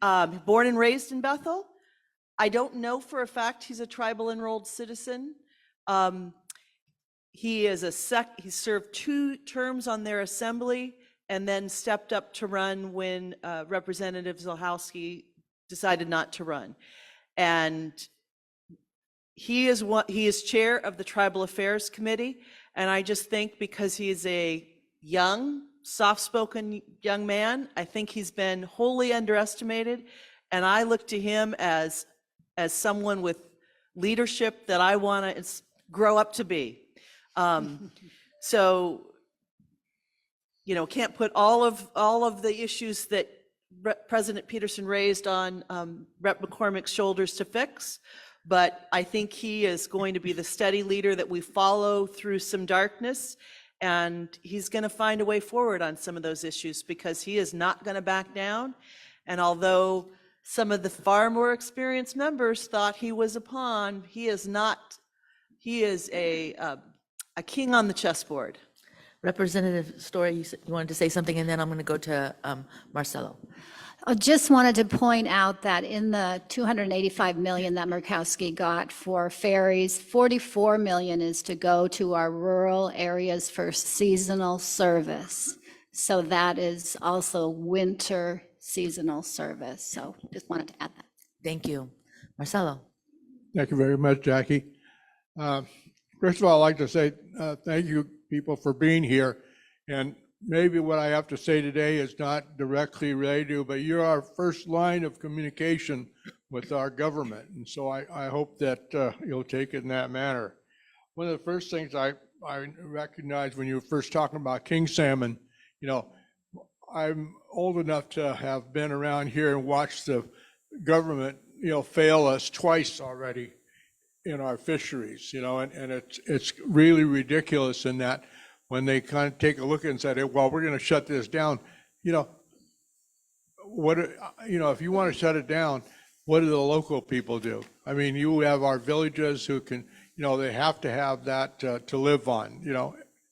[SPEAKER 3] born and raised in Bethel. I don't know for a fact he's a tribal enrolled citizen. He served 2 terms on their assembly and then stepped up to run when Representative Zolhowski decided not to run. And he is chair of the Tribal Affairs Committee. And I just think because he is a young, soft-spoken young man, I think he's been wholly underestimated. And I look to him as someone with leadership that I want to grow up to be. So, can't put all of the issues that President Peterson raised on Rep. McCormick's shoulders to fix, but I think he is going to be the steady leader that we follow through some darkness, and he's going to find a way forward on some of those issues because he is not going to back down. And although some of the far more experienced members thought he was a pawn, he is not. He is a king on the chessboard.
[SPEAKER 1] Representative Story, you wanted to say something, and then I'm going to go to Marcelo.
[SPEAKER 4] I just wanted to point out that in the $285 million that Murkowski got for ferries, $44 million is to go to our rural areas for seasonal service. So that is also winter seasonal service. So just wanted to add that.
[SPEAKER 1] Thank you. Marcelo.
[SPEAKER 6] Thank you very much, Jackie. First of all, I'd like to say thank you, people, for being here. And maybe what I have to say today is not directly related to you, but you're our first line of communication with our government. And so I hope that you'll take it in that manner. One of the first things I recognized when you were first talking about king salmon, I'm old enough to have been around here and watched the government, fail us twice already in our fisheries, and it's really ridiculous in that when they kind of take a look and say, well, we're going to shut this down, if you want to shut it down, what do the local people do? I mean, you have our villages who can, they have to have that to live on,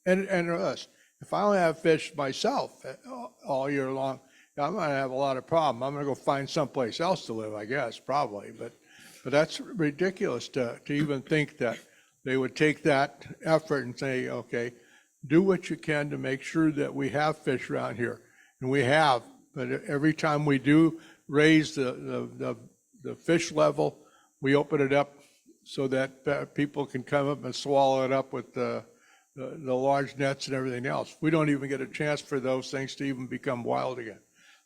[SPEAKER 6] and us. If I only have fish myself all year long, I'm going to have a lot of problem. I'm going to go find someplace else to live, I guess, probably, but that's ridiculous to even think that they would take that effort and say, okay, do what you can to make sure that we have fish around here. And we have, but every time we do raise the fish level, we open it up so that people can come up and swallow it up with the large nets and everything else. We don't even get a chance for those things to even become wild again.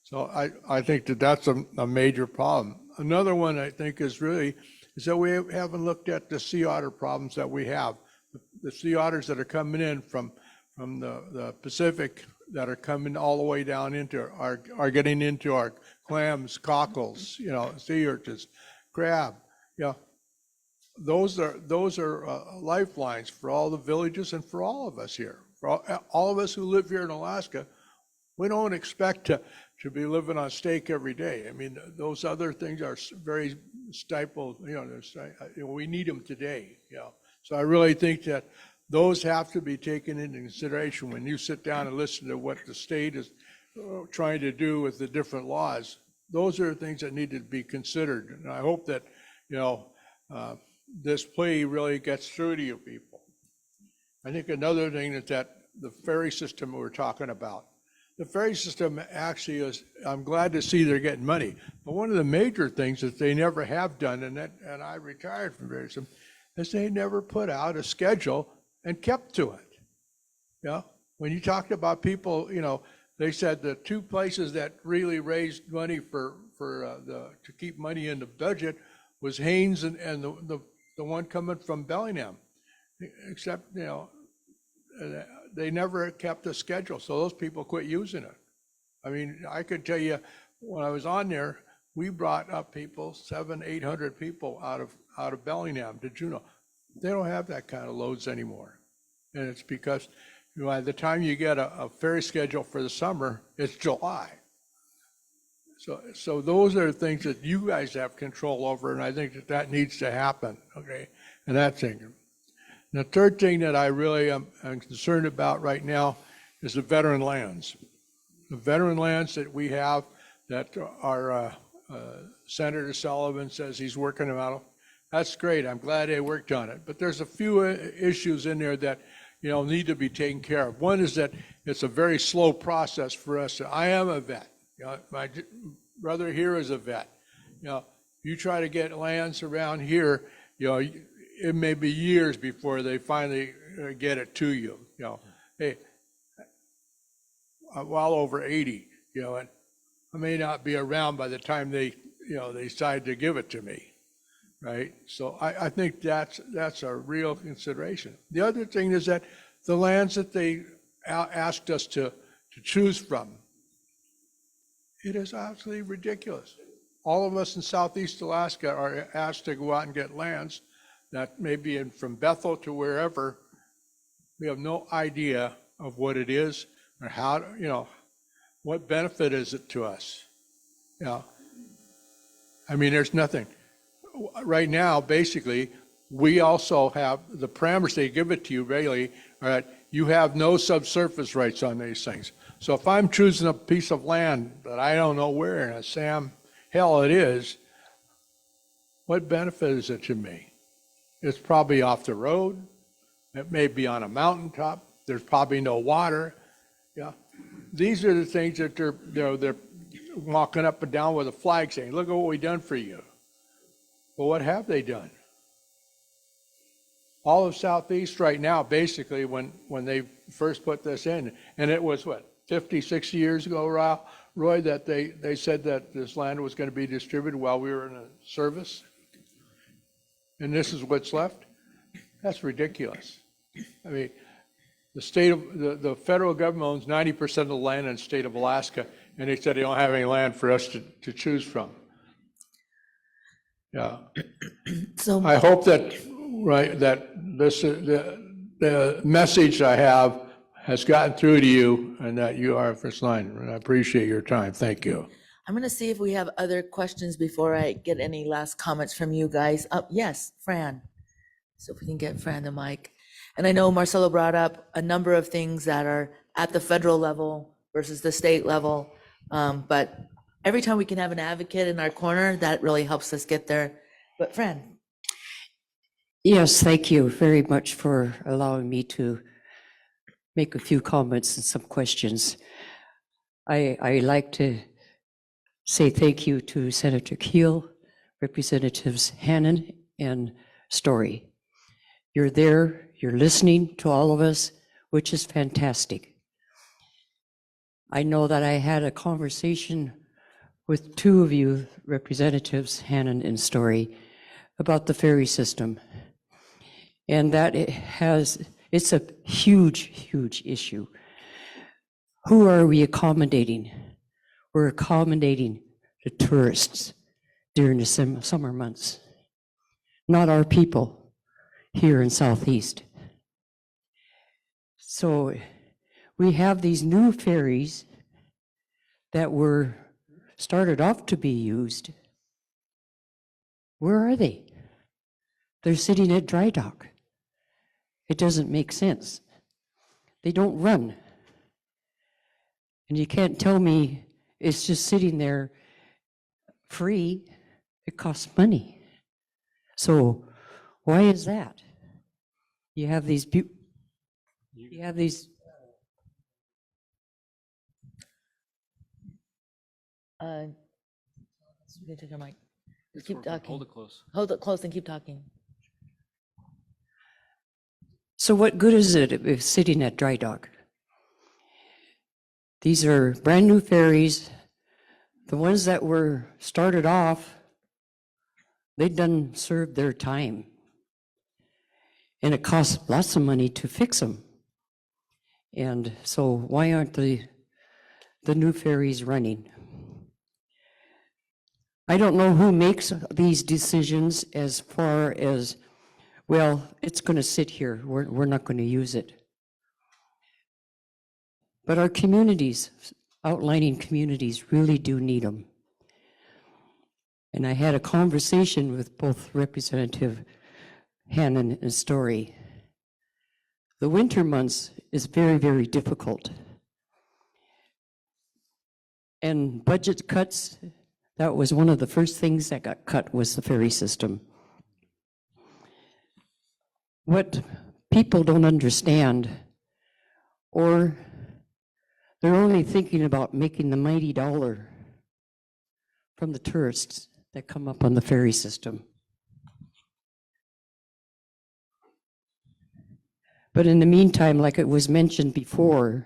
[SPEAKER 6] So I think that's a major problem. Another one I think is really is that we haven't looked at the sea otter problems that we have. The sea otters that are coming in from the Pacific that are coming all the way down into are getting into our clams, cockles, you know, sea urchins, crab, you know. Those are lifelines for all the villages and for all of us here. For all of us who live here in Alaska, we don't expect to be living on steak every day. I mean, those other things are very stifled, you know, we need them today, you know. So I really think that those have to be taken into consideration when you sit down and listen to what the state is trying to do with the different laws. Those are things that need to be considered. And I hope that, you know, this plea really gets through to you people. I think another thing is that the ferry system we're talking about. The ferry system actually is, I'm glad to see they're getting money. But one of the major things that they never have done, and I retired from ferry system, is they never put out a schedule and kept to it. You know, when you talked about people, you know, they said the two places that really raised money to keep money in the budget was Haynes and the one coming from Bellingham, except, you know, they never kept a schedule, so those people quit using it. I mean, I could tell you, when I was on there, we brought up people, 700-800 people out of Bellingham to Juneau. They don't have that kind of loads anymore, and it's because, you know, by the time you get a ferry schedule for the summer, it's July. So those are things that you guys have control over, and I think that needs to happen, okay? And that's thing. And the third thing that I really am concerned about right now is the veteran lands. The veteran lands that we have that our Senator Sullivan says he's working them out. That's great. I'm glad they worked on it. But there's a few issues in there that, you know, need to be taken care of. One is that it's a very slow process for us. I am a vet. You know, my brother here is a vet. You know, you try to get lands around here, you know, it may be years before they finally get it to you. You know, hey, I'm well over 80, you know, and I may not be around by the time they, you know, they decide to give it to me, right? So I think that's a real consideration. The other thing is that the lands that they asked us to choose from, it is absolutely ridiculous. All of us in Southeast Alaska are asked to go out and get lands that may be from Bethel to wherever. We have no idea of what it is or how, you know, what benefit is it to us? You know, I mean, there's nothing. Right now, basically, we also have the parameters they give it to you really, all right, you have no subsurface rights on these things. So if I'm choosing a piece of land that I don't know where in a Sam hell it is, what benefit is it to me? It's probably off the road. It may be on a mountaintop. There's probably no water. Yeah, these are the things that they're walking up and down with a flag saying, "Look at what we've done for you." Well, what have they done? All of Southeast right now, basically, when they first put this in, and it was what, 50, 60 years ago, Roy, that they said that this land was going to be distributed while we were in a service, and this is what's left? That's ridiculous. I mean, the federal government owns 90% of the land in the state of Alaska, and they said they don't have any land for us to choose from. Yeah.
[SPEAKER 1] So
[SPEAKER 6] I hope that, right, that this, the message I have has gotten through to you and that you are first line, and I appreciate your time. Thank you.
[SPEAKER 1] I'm going to see if we have other questions before I get any last comments from you guys. Yes, Fran. So if we can get Fran the mic. And I know Marcelo brought up a number of things that are at the federal level versus the state level. But every time we can have an advocate in our corner, that really helps us get there. But Fran.
[SPEAKER 7] Yes, thank you very much for allowing me to make a few comments and some questions. I like to say thank you to Senator Keel, Representatives Hannan and Story. You're there, you're listening to all of us, which is fantastic. I know that I had a conversation with two of you, Representatives Hannan and Story, about the ferry system. And that it's a huge, huge issue. Who are we accommodating? We're accommodating the tourists during the summer months, not our people here in Southeast. So we have these new ferries that were started off to be used. Where are they? They're sitting at dry dock. It doesn't make sense. They don't run. And you can't tell me it's just sitting there free. It costs money. So why is that? You have these
[SPEAKER 1] we can take our mic. Keep talking.
[SPEAKER 2] Hold it close.
[SPEAKER 1] Hold it close and keep talking.
[SPEAKER 7] So what good is it if it's sitting at dry dock? These are brand new ferries. The ones that were started off, they've done served their time. And it costs lots of money to fix them. And so why aren't the new ferries running? I don't know who makes these decisions as far as, well, it's going to sit here. We're not going to use it. But our communities, outlining communities, really do need them. And I had a conversation with both Representative Hannan and Story. The winter months is very, very difficult. And budget cuts, that was one of the first things that got cut, was the ferry system. What people don't understand, or they're only thinking about making the mighty dollar from the tourists that come up on the ferry system. But in the meantime, like it was mentioned before,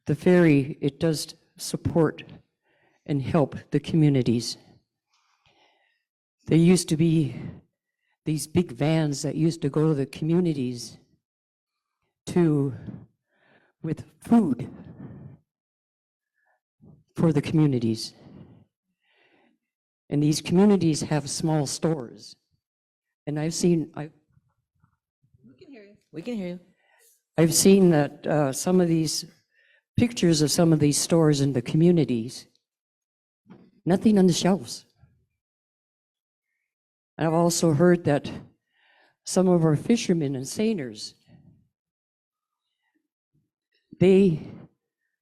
[SPEAKER 7] the ferry, it does support and help the communities. There used to be these big vans that used to go to the communities with food for the communities. And these communities have small stores. And
[SPEAKER 1] We can hear you.
[SPEAKER 7] I've seen that some of these pictures of some of these stores in the communities, nothing on the shelves. I've also heard that some of our fishermen and seiners, they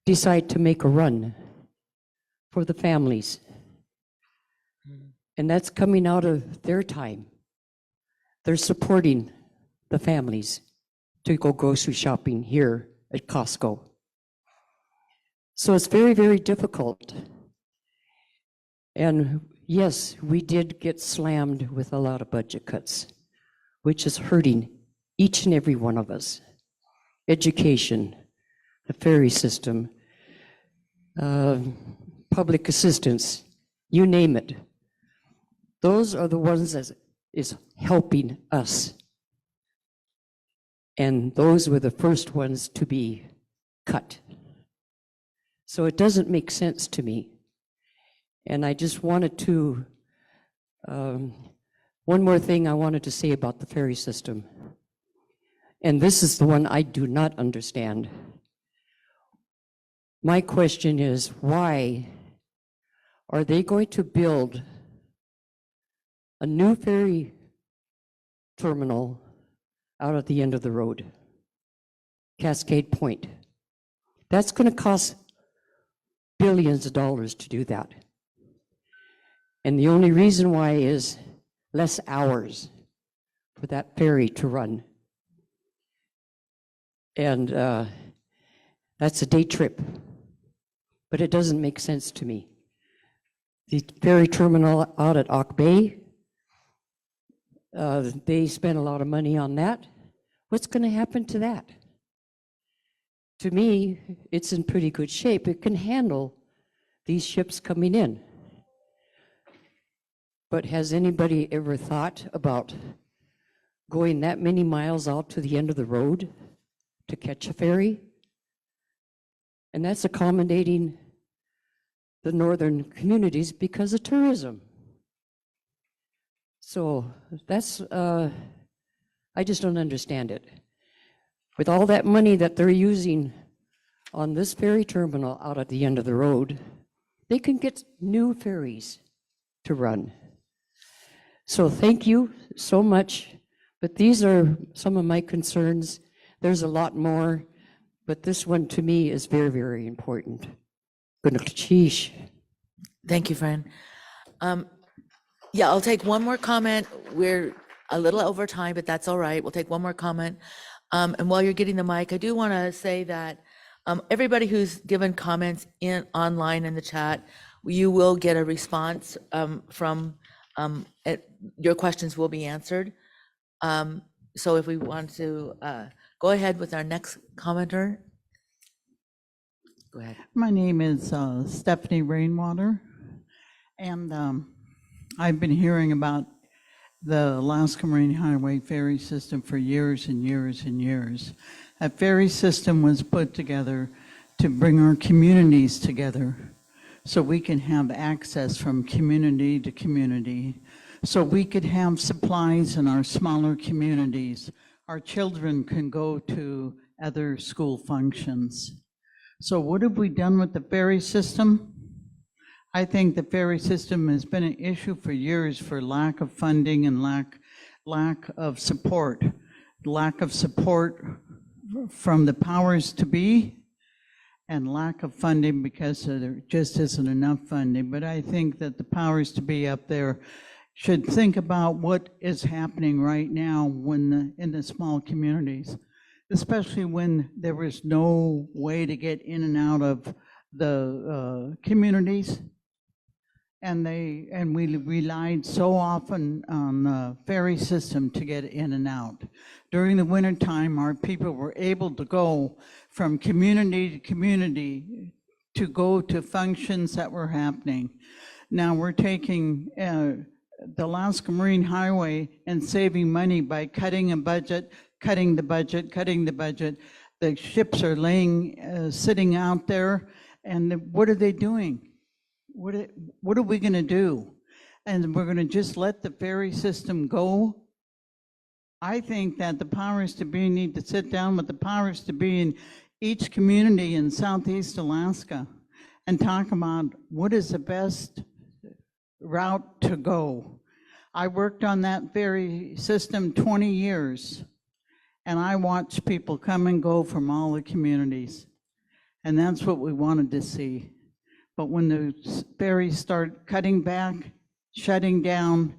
[SPEAKER 7] decide to make a run for the families. And that's coming out of their time. They're supporting the families to go grocery shopping here at Costco. So it's very, very difficult. And yes, we did get slammed with a lot of budget cuts, which is hurting each and every one of us. Education, the ferry system, public assistance, you name it. Those are the ones that is helping us. And those were the first ones to be cut. So it doesn't make sense to me. And I just wanted to, one more thing I wanted to say about the ferry system. And this is the one I do not understand. My question is, why are they going to build a new ferry terminal out at the end of the road, Cascade Point? That's going to cost billions of dollars to do that. And the only reason why is less hours for that ferry to run. And that's a day trip, but it doesn't make sense to me. The ferry terminal out at Háw'aa, they spent a lot of money on that. What's going to happen to that? To me, it's in pretty good shape. It can handle these ships coming in. but has anybody ever thought about going that many miles out to the end of the road to catch a ferry? And that's accommodating the northern communities because of tourism. So that's, I just don't understand it. With all that money that they're using on this ferry terminal out at the end of the road, they can get new ferries to run. So thank you so much, but these are some of my concerns. There's a lot more, but this one to me is very, very important. Gunalchéesh.
[SPEAKER 1] Thank you, Fran. Yeah, I'll take one more comment. We're a little over time, but that's all right. We'll take one more comment. And while you're getting the mic, I do want to say that everybody who's given comments online in the chat, you will get a response from your questions will be answered. So if we want to go ahead with our next commenter. Go ahead.
[SPEAKER 8] My name is Stephanie Rainwater, and I've been hearing about the Alaska Marine Highway ferry system for years and years and years. That ferry system was put together to bring our communities together so we can have access from community to community, so we could have supplies in our smaller communities. Our children can go to other school functions. So what have we done with the ferry system? I think the ferry system has been an issue for years for lack of funding and lack of support. Lack of support from the powers to be, and lack of funding because there just isn't enough funding. But I think that the powers to be up there should think about what is happening right now when in the small communities, especially when there was no way to get in and out of the communities. And we relied so often on the ferry system to get in and out. During the winter time, our people were able to go from community to community to go to functions that were happening. Now we're taking the Alaska Marine Highway and saving money by cutting a budget, cutting the budget, cutting the budget. The ships are sitting out there, and what are they doing? What are we going to do? And we're going to just let the ferry system go? I think that the powers to be need to sit down with the powers to be in each community in Southeast Alaska and talk about what is the best route to go. I worked on that ferry system 20 years, and I watched people come and go from all the communities. And that's what we wanted to see. But when the ferries start cutting back, shutting down,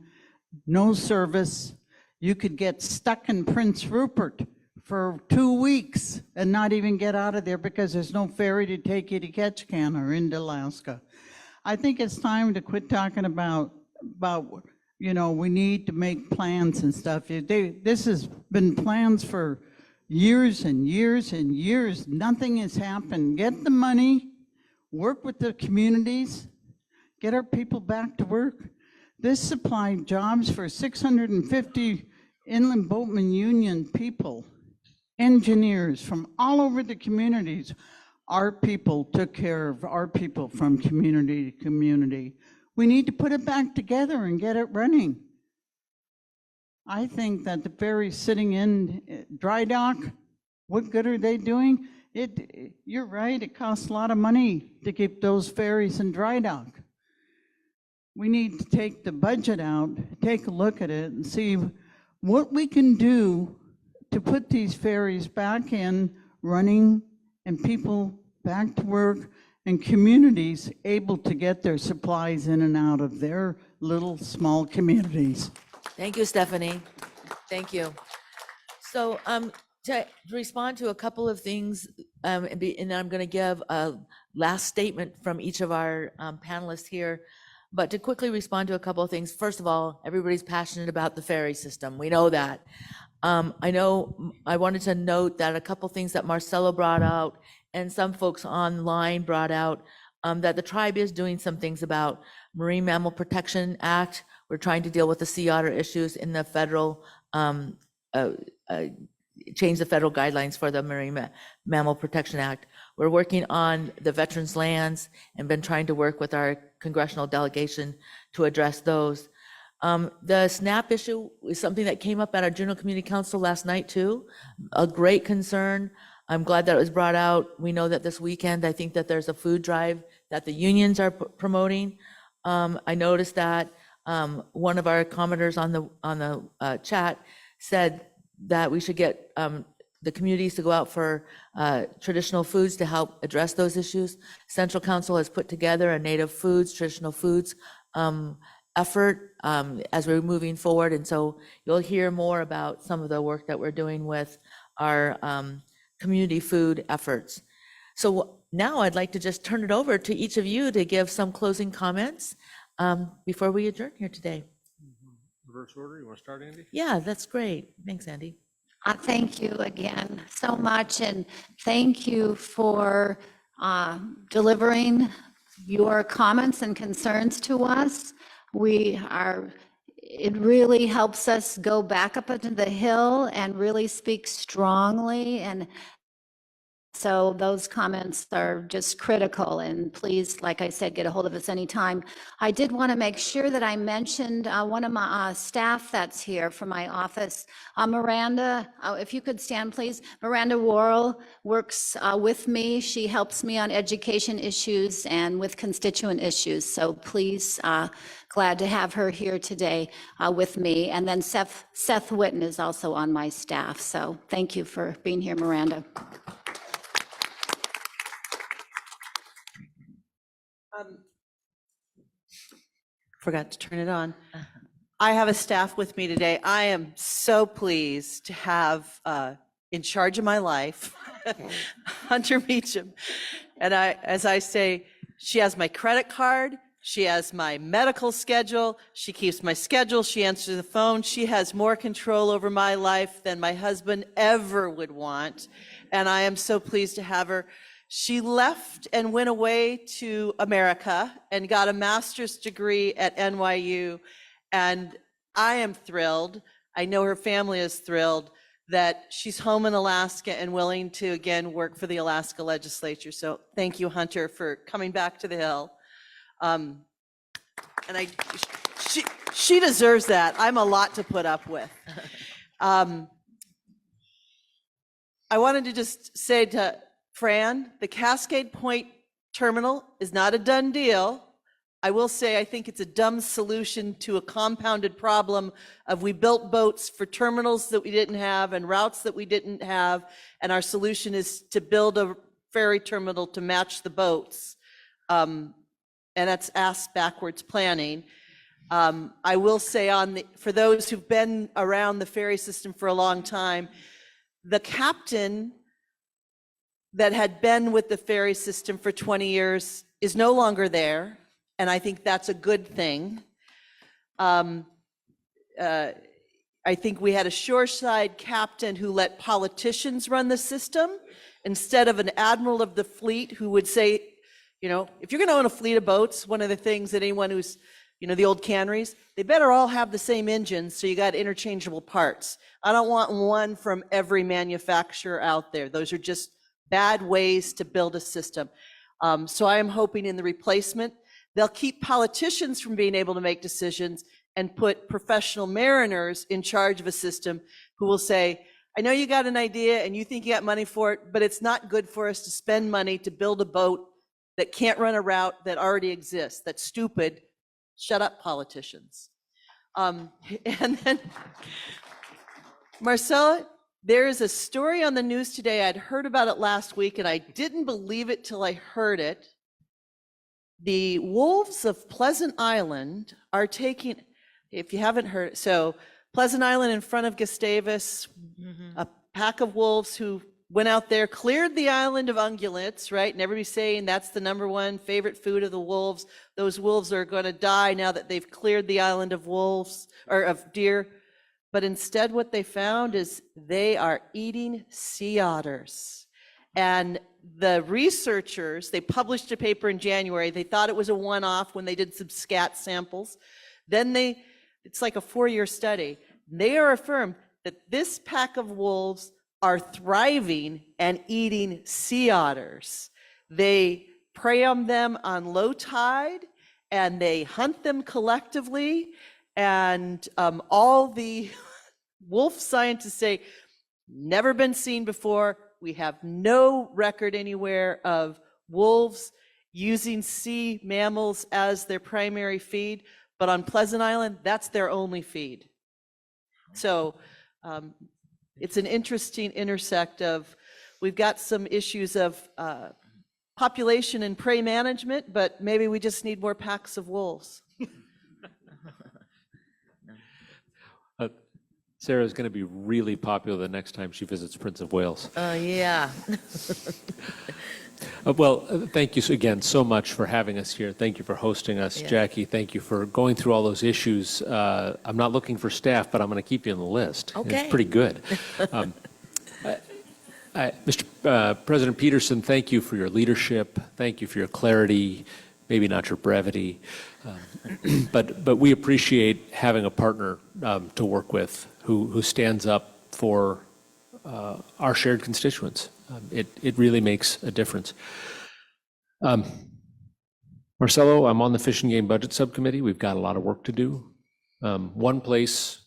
[SPEAKER 8] no service, you could get stuck in Prince Rupert for 2 weeks and not even get out of there because there's no ferry to take you to Ketchikan or into Alaska. I think it's time to quit talking about we need to make plans and stuff. This has been plans for years and years and years. Nothing has happened. Get the money. Work with the communities, get our people back to work. This supplied jobs for 650 Inland Boatman Union people, engineers from all over the communities. Our people took care of our people from community to community. We need to put it back together and get it running. I think that the ferries sitting in dry dock, what good are they doing? You're right, it costs a lot of money to keep those ferries in dry dock. We need to take the budget out, take a look at it, and see what we can do to put these ferries back in running and people back to work and communities able to get their supplies in and out of their little small communities.
[SPEAKER 1] Thank you, Stephanie. Thank you. So to respond to a couple of things, and then I'm going to give a last statement from each of our panelists here. But to quickly respond to a couple of things, first of all, everybody's passionate about the ferry system. We know that. I wanted to note that a couple things that Marcelo brought out and some folks online brought out, that the tribe is doing some things about Marine Mammal Protection Act. We're trying to deal with the sea otter issues in the federal, change the federal guidelines for the Marine Mammal Protection Act. We're working on the veterans' lands and been trying to work with our congressional delegation to address those. The SNAP issue is something that came up at our Juneau Community Council last night too. A great concern. I'm glad that it was brought out. We know that this weekend, I think that there's a food drive that the unions are promoting. I noticed that one of our commenters on the chat said that we should get the communities to go out for traditional foods to help address those issues. Central Council has put together a native foods, traditional foods effort as we're moving forward. And so you'll hear more about some of the work that we're doing with our community food efforts. So now I'd like to just turn it over to each of you to give some closing comments before we adjourn here today.
[SPEAKER 2] Reverse order, you want to start, Andy?
[SPEAKER 1] Yeah, that's great. Thanks, Andy.
[SPEAKER 4] Thank you again so much, and thank you for delivering your comments and concerns to us. It really helps us go back up into the hill and really speak strongly, and so those comments are just critical, and please, like I said, get a hold of us anytime. I did want to make sure that I mentioned one of my staff that's here from my office, Miranda, if you could stand, please. Miranda Worrell works with me. She helps me on education issues and with constituent issues, so please, glad to have her here today with me. And then Seth Witten is also on my staff, so thank you for being here, Miranda.
[SPEAKER 3] Forgot to turn it on. I have a staff with me today. I am so pleased to have in charge of my life, Hunter Meacham. And as I say, she has my credit card. She has my medical schedule. She keeps my schedule. She answers the phone. She has more control over my life than my husband ever would want. And I am so pleased to have her. She left and went away to America and got a master's degree at NYU. And I am thrilled. I know her family is thrilled that she's home in Alaska and willing to again work for the Alaska legislature. So thank you, Hunter, for coming back to the Hill. And she deserves that. I'm a lot to put up with. I wanted to just say to Fran, the Cascade Point terminal is not a done deal. I will say I think it's a dumb solution to a compounded problem of we built boats for terminals that we didn't have and routes that we didn't have, and our solution is to build a ferry terminal to match the boats. And that's ass backwards planning. I will say for those who've been around the ferry system for a long time, the captain that had been with the ferry system for 20 years is no longer there, and I think that's a good thing. I think we had a shoreside captain who let politicians run the system instead of an admiral of the fleet who would say, you know, if you're going to own a fleet of boats, one of the things that anyone who's, you know, the old canneries, they better all have the same engines, so you got interchangeable parts. I don't want one from every manufacturer out there. Those are just bad ways to build a system. So I am hoping in the replacement, they'll keep politicians from being able to make decisions and put professional mariners in charge of a system who will say, I know you got an idea and you think you got money for it, but it's not good for us to spend money to build a boat that can't run a route that already exists. That's stupid. Shut up, politicians. And then, Marcella, there is a story on the news today. I'd heard about it last week and I didn't believe it till I heard it. The wolves of Pleasant Island are taking, if you haven't heard, so Pleasant Island in front of Gustavus, a pack of wolves who went out there, cleared the island of ungulates, right? And everybody's saying that's the #1 favorite food of the wolves. Those wolves are going to die now that they've cleared the island of wolves or of deer. But instead what they found is they are eating sea otters. And the researchers, they published a paper in January. They thought it was a one-off when they did some scat samples. Then they it's like a 4-year study. They are affirmed that this pack of wolves are thriving and eating sea otters. They prey on them on low tide, and they hunt them collectively. And all the wolf scientists say, never been seen before. We have no record anywhere of wolves using sea mammals as their primary feed, but on Pleasant Island, that's their only feed. So it's an interesting intersect of, we've got some issues of population and prey management, but maybe we just need more packs of wolves.
[SPEAKER 2] Sarah's going to be really popular the next time she visits Prince of Wales.
[SPEAKER 1] Yeah.
[SPEAKER 2] Thank you again so much for having us here. Thank you for hosting us.
[SPEAKER 1] Yeah.
[SPEAKER 2] Jackie, thank you for going through all those issues. I'm not looking for staff, but I'm going to keep you on the list.
[SPEAKER 1] Okay.
[SPEAKER 2] It's pretty good. Mr. President Peterson, thank you for your leadership. Thank you for your clarity, maybe not your brevity. But we appreciate having a partner to work with who stands up for our shared constituents. It really makes a difference. Marcelo, I'm on the Fish and Game Budget Subcommittee. We've got a lot of work to do. One place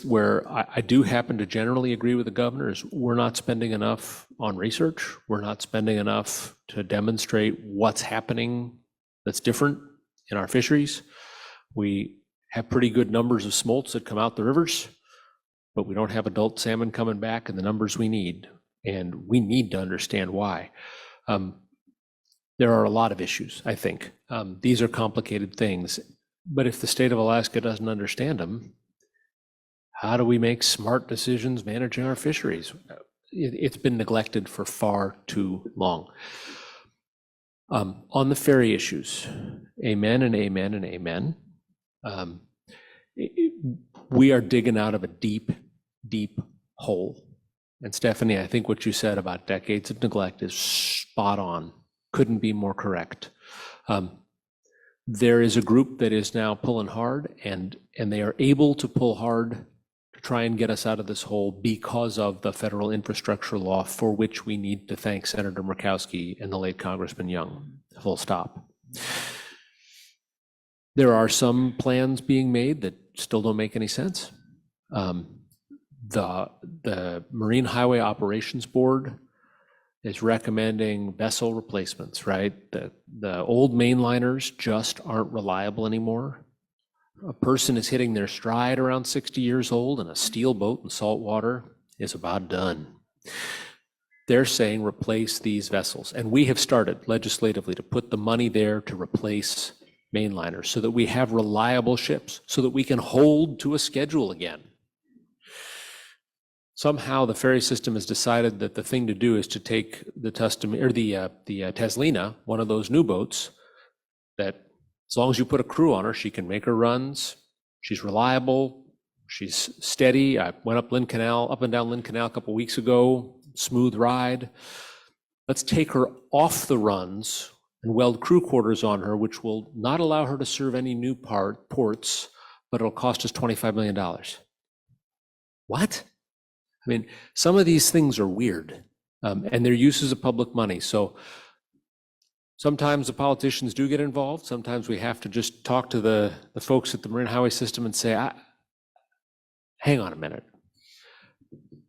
[SPEAKER 2] where I do happen to generally agree with the governor is we're not spending enough on research. We're not spending enough to demonstrate what's happening that's different in our fisheries. We have pretty good numbers of smolts that come out the rivers, but we don't have adult salmon coming back in the numbers we need, and we need to understand why. There are a lot of issues, I think. These are complicated things, but if the state of Alaska doesn't understand them, how do we make smart decisions managing our fisheries? It's been neglected for far too long. On the ferry issues, amen and amen and amen. We are digging out of a deep, deep hole. And Stephanie, I think what you said about decades of neglect is spot on. Couldn't be more correct. There is a group that is now pulling hard, and they are able to pull hard to try and get us out of this hole because of the federal infrastructure law, for which we need to thank Senator Murkowski and the late Congressman Young. Full stop. There are some plans being made that still don't make any sense. The Marine Highway Operations Board is recommending vessel replacements, right? The old mainliners just aren't reliable anymore. A person is hitting their stride around 60 years old, and a steel boat in salt water is about done. They're saying replace these vessels. And we have started legislatively to put the money there to replace mainliners so that we have reliable ships, so that we can hold to a schedule again. Somehow the ferry system has decided that the thing to do is to take the Teslina, one of those new boats, that as long as you put a crew on her, she can make her runs. She's reliable. She's steady. I went up and down Lynn Canal a couple weeks ago, smooth ride. Let's take her off the runs and weld crew quarters on her, which will not allow her to serve any new ports, but it'll cost us $25 million. What? I mean, some of these things are weird, and they're uses of public money. So sometimes the politicians do get involved. Sometimes we have to just talk to the folks at the Marine Highway System and say, hang on a minute.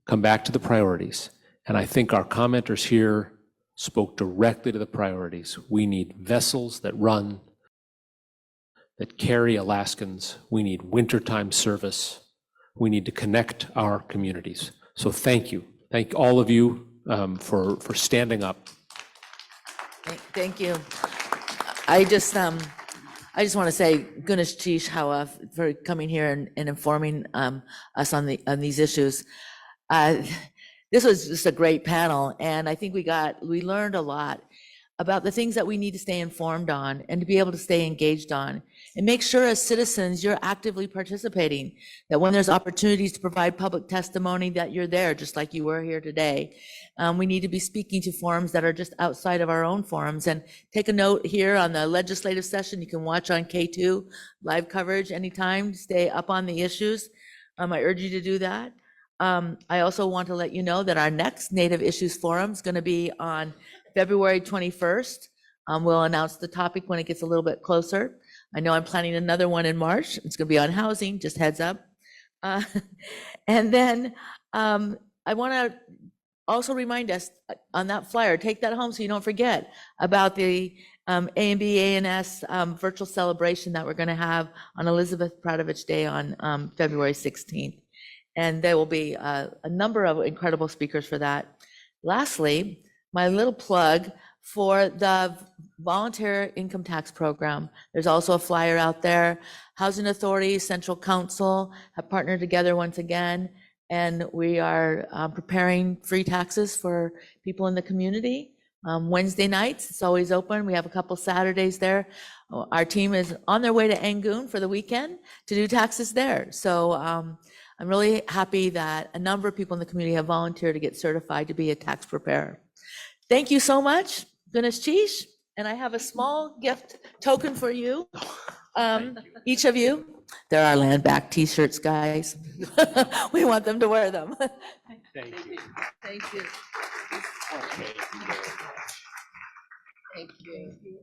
[SPEAKER 2] Come back to the priorities. And I think our commenters here spoke directly to the priorities. We need vessels that run, that carry Alaskans. We need wintertime service. We need to connect our communities. So thank you. Thank all of you for standing up.
[SPEAKER 1] Thank you. I just want to say Gunalchéesh, Háw'aa, for coming here and informing us on these issues. This was just a great panel, and I think we learned a lot. about the things that we need to stay informed on and to be able to stay engaged on. And make sure as citizens, you're actively participating, that when there's opportunities to provide public testimony, that you're there, just like you were here today. We need to be speaking to forums that are just outside of our own forums. And take a note here on the legislative session, you can watch on K2 live coverage anytime, stay up on the issues. I urge you to do that. I also want to let you know that our next Native Issues Forum is going to be on February 21st. We'll announce the topic when it gets a little bit closer. I know I'm planning another one in March. It's going to be on housing, just heads up. And then I want to also remind us on that flyer, take that home so you don't forget about the A&B A&S virtual celebration that we're going to have on Elizabeth Pradovich Day on February 16th. And there will be a number of incredible speakers for that. Lastly, my little plug for the volunteer income tax program. There's also a flyer out there. Housing Authority, Central Council have partnered together once again, and we are preparing free taxes for people in the community. Wednesday nights, it's always open. We have a couple Saturdays there. Our team is on their way to Angoon for the weekend to do taxes there. So I'm really happy that a number of people in the community have volunteered to get certified to be a tax preparer. Thank you so much, Gunalchéesh. And I have a small gift token for you, each of you. There are land back t-shirts, guys. We want them to wear them.
[SPEAKER 2] Thank you.
[SPEAKER 1] Thank you. Thank you.